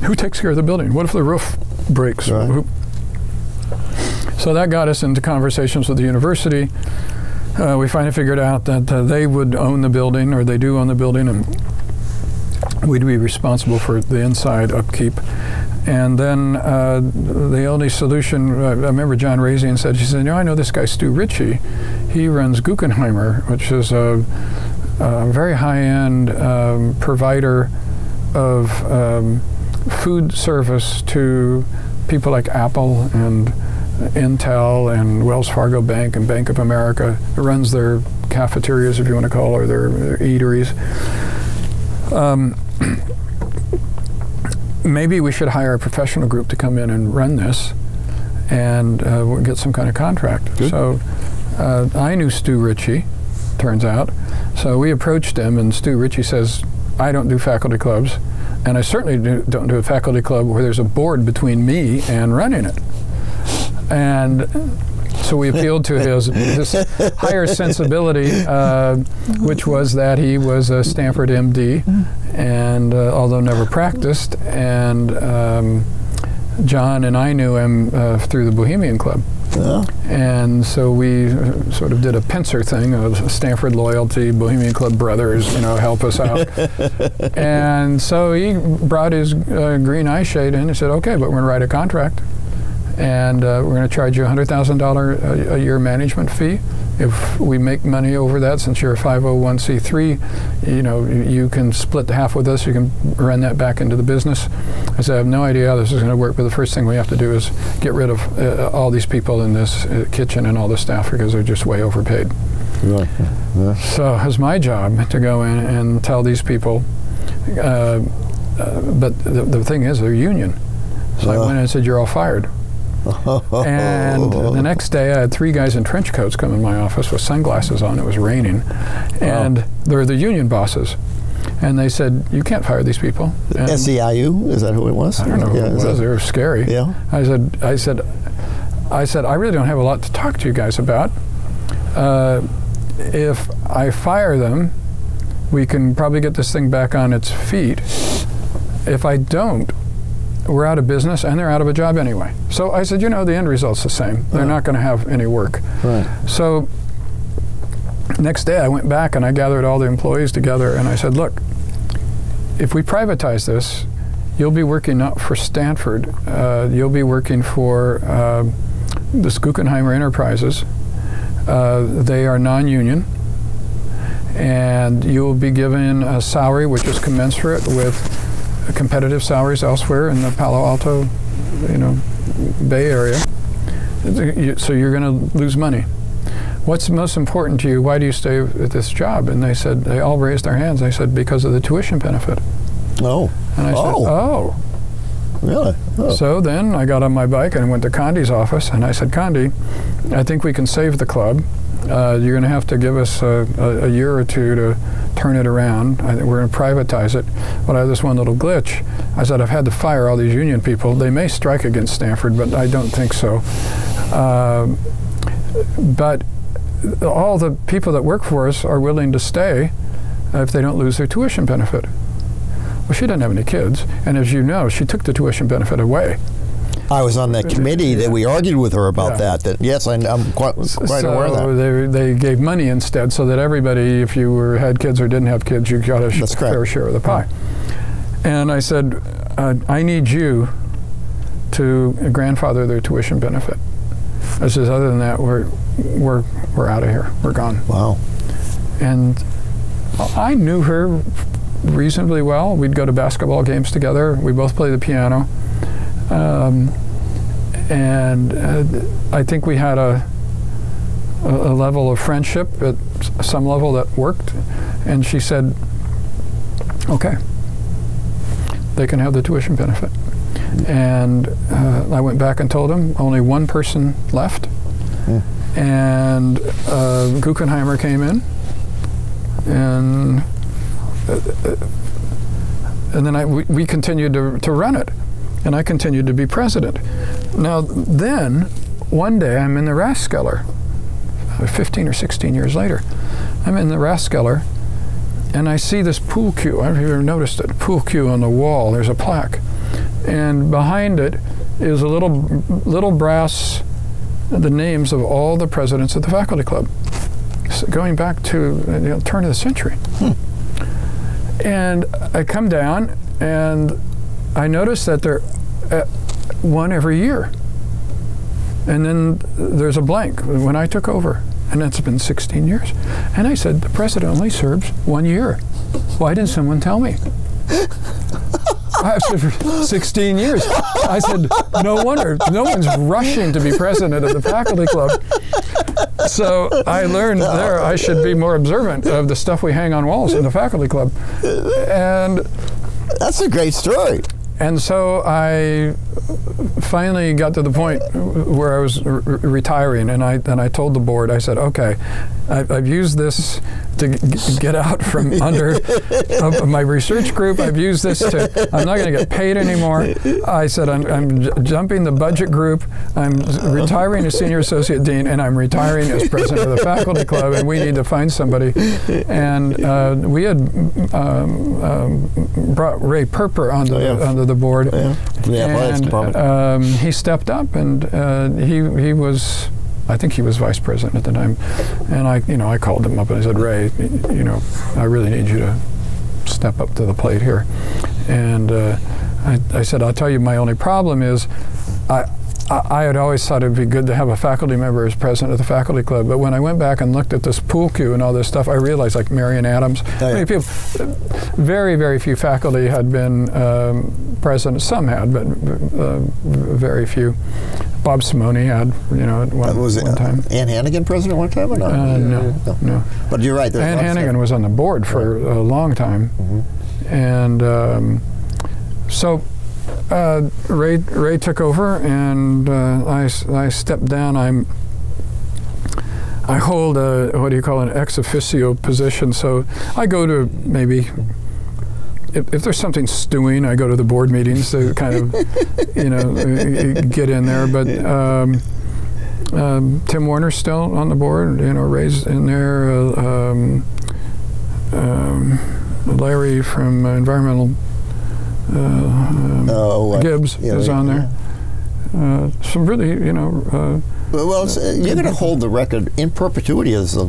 Speaker 3: Who takes care of the building? What if the roof breaks?
Speaker 2: Right.
Speaker 3: So that got us into conversations with the university. We finally figured out that they would own the building, or they do own the building, and we'd be responsible for the inside upkeep. And then the only solution, I remember John Razian said, I know this guy Stu Ritchie. He runs Guggenheimer, which is a very high-end provider of food service to people like Apple and Intel and Wells Fargo Bank and Bank of America. It runs their cafeterias, if you want to call it, or their eateries. Maybe we should hire a professional group to come in and run this, and we'll get some kind of contract.
Speaker 2: Good.
Speaker 3: So I knew Stu Ritchie, turns out. So we approached him, and Stu Ritchie says, I don't do faculty clubs, and I certainly don't do a faculty club where there's a board between me and running it. And so we appealed to his higher sensibility, which was that he was a Stanford MD, and although never practiced, and John and I knew him through the Bohemian Club. Yeah. And so we sort of did a pincer thing of Stanford loyalty, Bohemian Club brothers, help us out. And so he brought his green eye shade in and said, okay, but we're going to write a contract. And we're going to charge you a $100,000 a year management fee. If we make money over that, since you're a 501c3, you can split the half with us. You can run that back into the business. I said, I have no idea how this is going to work, but the first thing we have to do is get rid of all these people in this kitchen and all the staff because they're just way overpaid.
Speaker 2: Really? Yeah.
Speaker 3: So it was my job to go in and tell these people, but the thing is, they're union. So I went in and said, "You're all fired." And the next day, I had 3 guys in trench coats come in my office with sunglasses on. It was raining, and they're the union bosses. And they said, "You can't fire these people." And
Speaker 2: SEIU, is that who it was?
Speaker 3: I don't know who it was. They were scary.
Speaker 2: Yeah.
Speaker 3: I said, I really don't have a lot to talk to you guys about. If I fire them, we can probably get this thing back on its feet. If I don't, we're out of business, and they're out of a job anyway. So I said, you know, the end result's the same. They're not going to have any work.
Speaker 2: Right.
Speaker 3: So next day I went back and I gathered all the employees together and I said, look, if we privatize this, you'll be working not for Stanford, you'll be working for the Guggenheimer Enterprises. They are non-union, and you'll be given a salary which is commensurate with competitive salaries elsewhere in the Palo Alto, Bay Area. So you're going to lose money. What's most important to you? Why do you stay at this job? And they all raised their hands. They said, because of the tuition benefit.
Speaker 2: Oh.
Speaker 3: And I said, oh.
Speaker 2: Really? Oh.
Speaker 3: So then I got on my bike and went to Condi's office, and I said, Condi, I think we can save the club. You're going to have to give us a year or two to turn it around. We're going to privatize it. But I have this one little glitch. I said, I've had to fire all these union people. They may strike against Stanford, but I don't think so. But all the people that work for us are willing to stay if they don't lose their tuition benefit. Well, she doesn't have any kids, and as you know, she took the tuition benefit away.
Speaker 2: I was on that committee that we argued with her about that. Yes, I'm quite aware of that.
Speaker 3: They gave money instead, so that everybody, if you had kids or didn't have kids, you got a fair share of the pie. And I said, I need you to grandfather their tuition benefit. I says, other than that, we're out of here. We're gone.
Speaker 2: Wow. And
Speaker 3: I knew her reasonably well. We'd go to basketball games together. We both played the piano. And I think we had a level of friendship at some level that worked. And she said, okay, they can have the tuition benefit. And I went back and told him only one person left. And Guggenheimer came in, and then we continued to run it, and I continued to be president. Now then, one day I'm in the Rathskeller, 15 or 16 years later. I'm in the Rathskeller, and I see this pool cue. I don't know if you've ever noticed it, pool cue on the wall. There's a plaque. And behind it is a little brass, the names of all the presidents of the faculty club, going back to the turn of the century. And I come down and I notice that they're one every year. And then there's a blank when I took over, and it's been 16 years. And I said, the president only serves 1 year. Why didn't someone tell me? I've served for 16 years. I said, no wonder. No one's rushing to be president of the faculty club. So I learned there I should be more observant of the stuff we hang on walls in the faculty club. And
Speaker 2: that's a great story.
Speaker 3: And so I finally got to the point where I was retiring, and I told the board, I said, okay, I've used this to get out from under my research group. I've used this to, I'm not going to get paid anymore. I said, I'm jumping the budget group. I'm retiring as senior associate dean, and I'm retiring as president of the faculty club, and we need to find somebody. And we had brought Ray Perper onto the board. And he stepped up, and he was, I think he was vice president at the time. And I called him up and I said, Ray, I really need you to step up to the plate here. And I said, I'll tell you, my only problem is I had always thought it'd be good to have a faculty member as president of the faculty club, but when I went back and looked at this pool cue and all this stuff, I realized, like Marian Adams, many people, very, very few faculty had been president. Some had, but very few. Bob Simone had, at one time.
Speaker 2: Ann Hannigan president one time or not?
Speaker 3: No.
Speaker 2: But you're right.
Speaker 3: Ann Hannigan was on the board for a long time, and so Ray took over, and I stepped down. I hold what do you call an ex officio position, so I go to maybe. If there's something stewing, I go to the board meetings to kind of, get in there. But Tim Warner's still on the board. Ray's in there. Larry from Environmental Gibbs is on there. Some really,
Speaker 2: well, you're going to hold the record in perpetuity as the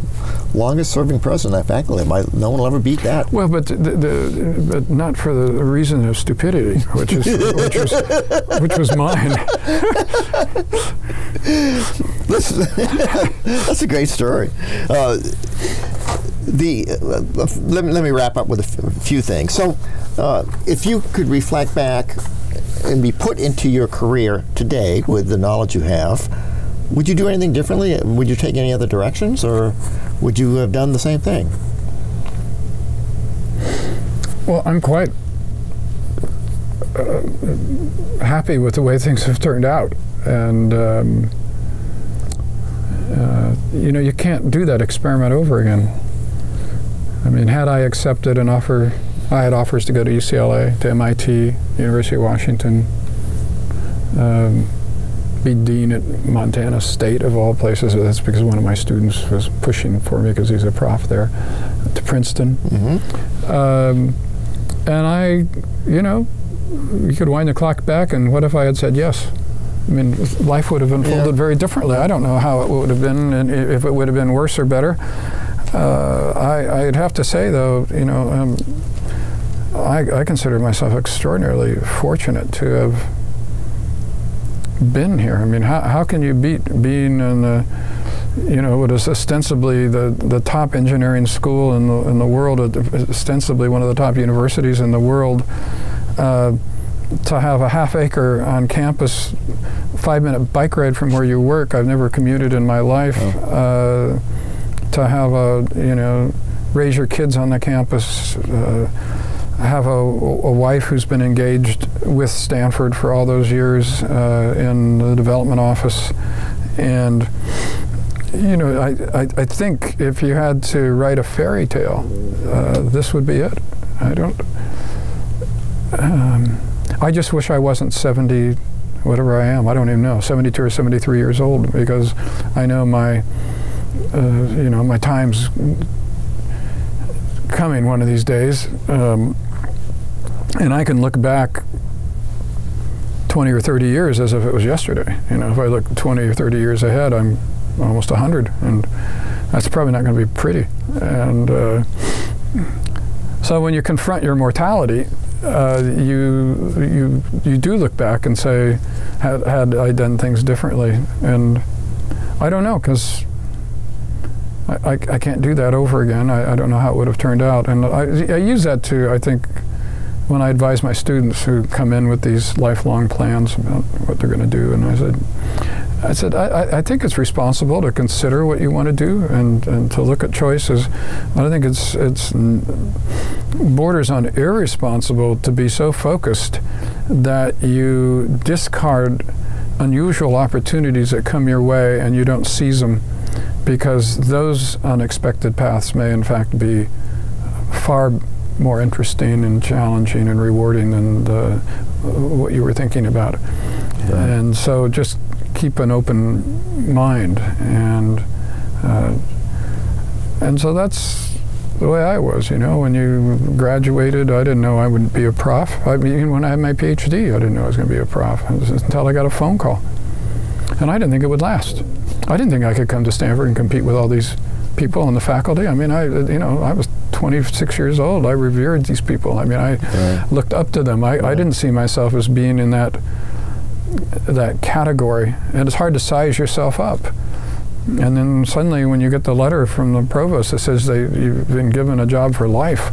Speaker 2: longest-serving president of faculty. No one will ever beat that.
Speaker 3: Well, but but not for the reason of stupidity, which was mine.
Speaker 2: That's a great story. Let me wrap up with a few things. So, if you could reflect back and be put into your career today with the knowledge you have, would you do anything differently? Would you take any other directions, or would you have done the same thing?
Speaker 3: Well, I'm quite happy with the way things have turned out, and you can't do that experiment over again. I mean, had I accepted an offer, I had offers to go to UCLA, to MIT, University of Washington, be dean at Montana State of all places. That's because one of my students was pushing for me because he's a prof there, to Princeton. And I, you could wind the clock back, and what if I had said yes? I mean, life would have unfolded very differently. I don't know how it would have been, and if it would have been worse or better. I'd have to say, though, I consider myself extraordinarily fortunate to have been here. I mean, how can you beat being in the, what is ostensibly the top engineering school in the world, ostensibly one of the top universities in the world, to have a half acre on campus, 5-minute bike ride from where you work. I've never commuted in my life. To have raise your kids on the campus, have a wife who's been engaged with Stanford for all those years in the development office. And, I think if you had to write a fairy tale, this would be it. I just wish I wasn't 70, whatever I am. I don't even know, 72 or 73 years old, because I know my time's coming one of these days, and I can look back 20 or 30 years as if it was yesterday. If I look 20 or 30 years ahead, I'm almost 100, and that's probably not going to be pretty. And so when you confront your mortality, you do look back and say, had I done things differently? And I don't know, because I can't do that over again. I don't know how it would have turned out. And I use that too, I think, when I advise my students who come in with these lifelong plans about what they're going to do. And I said, I think it's responsible to consider what you want to do and to look at choices. But I think it's borders on irresponsible to be so focused that you discard unusual opportunities that come your way and you don't seize them, because those unexpected paths may in fact be far more interesting and challenging and rewarding than what you were thinking about. Yeah. And so just keep an open mind, and so that's the way I was. When you graduated, I didn't know I would be a prof. Even when I had my PhD, I didn't know I was going to be a prof until I got a phone call, and I didn't think it would last. I didn't think I could come to Stanford and compete with all these people on the faculty. I mean, I was 26 years old. I revered these people. I mean, I looked up to them. I didn't see myself as being in that that category, and it's hard to size yourself up. And then suddenly, when you get the letter from the provost that says you've been given a job for life,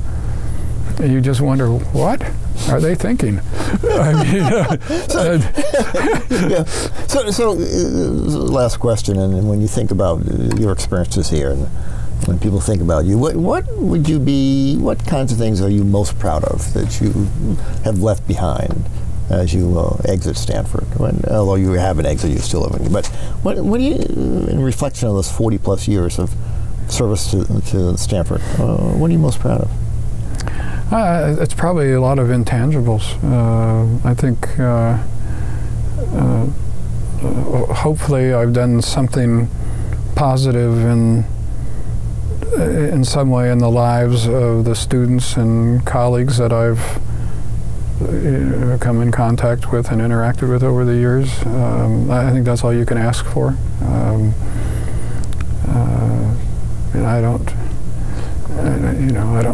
Speaker 3: you just wonder, what are they thinking? I mean,
Speaker 2: yeah. So last question, and when you think about your experiences here, and when people think about you, what kinds of things are you most proud of that you have left behind as you exit Stanford? Although you haven't exited, you're still living. But what do you, in reflection of those 40 plus years of service to Stanford, what are you most proud of?
Speaker 3: It's probably a lot of intangibles. I think hopefully I've done something positive in some way in the lives of the students and colleagues that I've come in contact with and interacted with over the years. I think that's all you can ask for. And I don't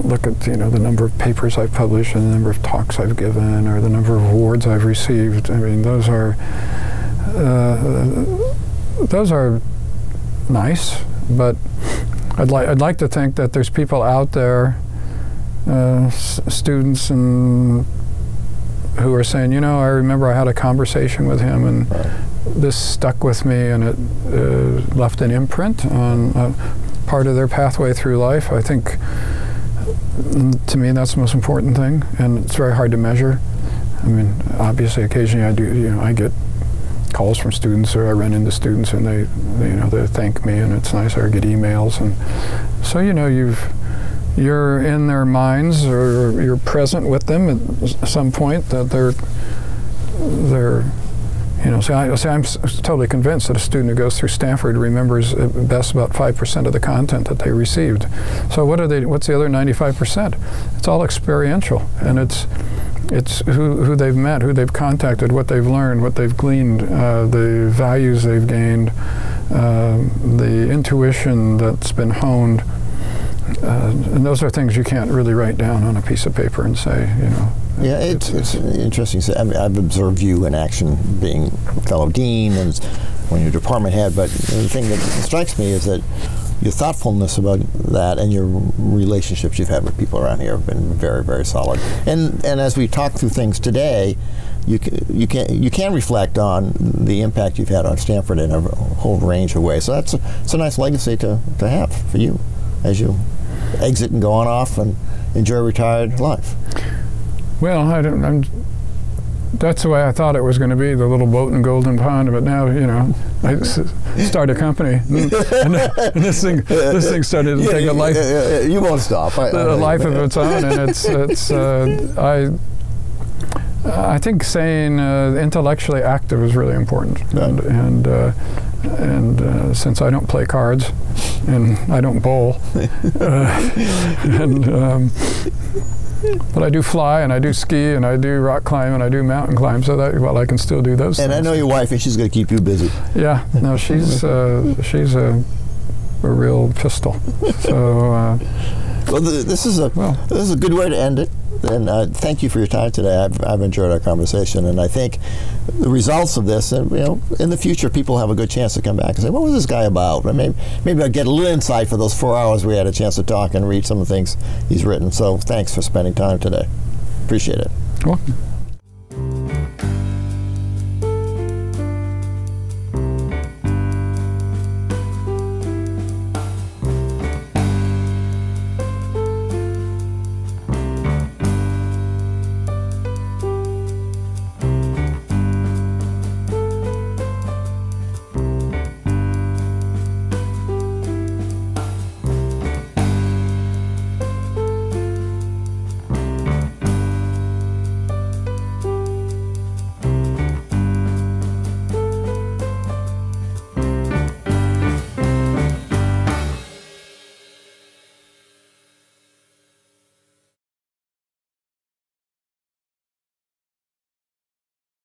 Speaker 3: look at the number of papers I've published and the number of talks I've given or the number of awards I've received. I mean, those are nice, but I'd like to think that there's people out there, students who are saying, I remember I had a conversation with him and this stuck with me, and it left an imprint on part of their pathway through life. I think, to me, that's the most important thing, and it's very hard to measure. I mean, obviously, occasionally I get calls from students, or I run into students, and they thank me, and it's nice. Or I get emails, and so you're in their minds, or you're present with them at some point. That they're I'm totally convinced that a student who goes through Stanford remembers at best about 5% of the content that they received. So what's the other 95%? It's all experiential, and it's who they've met, who they've contacted, what they've learned, what they've gleaned, the values they've gained, the intuition that's been honed. And those are things you can't really write down on a piece of paper and say,
Speaker 2: Yeah, it's interesting. I mean, I've observed you in action, being a fellow dean and when you're department head, but the thing that strikes me is that your thoughtfulness about that and your relationships you've had with people around here have been very, very solid. And as we talk through things today, you can reflect on the impact you've had on Stanford in a whole range of ways. So it's a nice legacy to have for you as you exit and go on off and enjoy retired life.
Speaker 3: Well, that's the way I thought it was going to be, the little boat in Golden Pond. But now, I start a company, and this thing started to take a life.
Speaker 2: You won't stop.
Speaker 3: A life of its own, and I think saying intellectually active is really important, and since I don't play cards and I don't bowl, but I do fly, and I do ski, and I do rock climb, and I do mountain climb, so that I can still do those things.
Speaker 2: And I know your wife, and she's going to keep you busy.
Speaker 3: Yeah, no, she's a real pistol. So
Speaker 2: well, this is a good way to end it. And thank you for your time today. I've enjoyed our conversation, and I think the results of this, in the future, people have a good chance to come back and say, "What was this guy about?" And maybe I'll get a little insight for those 4 hours we had a chance to talk and read some of the things he's written. So thanks for spending time today. Appreciate it.
Speaker 3: Welcome.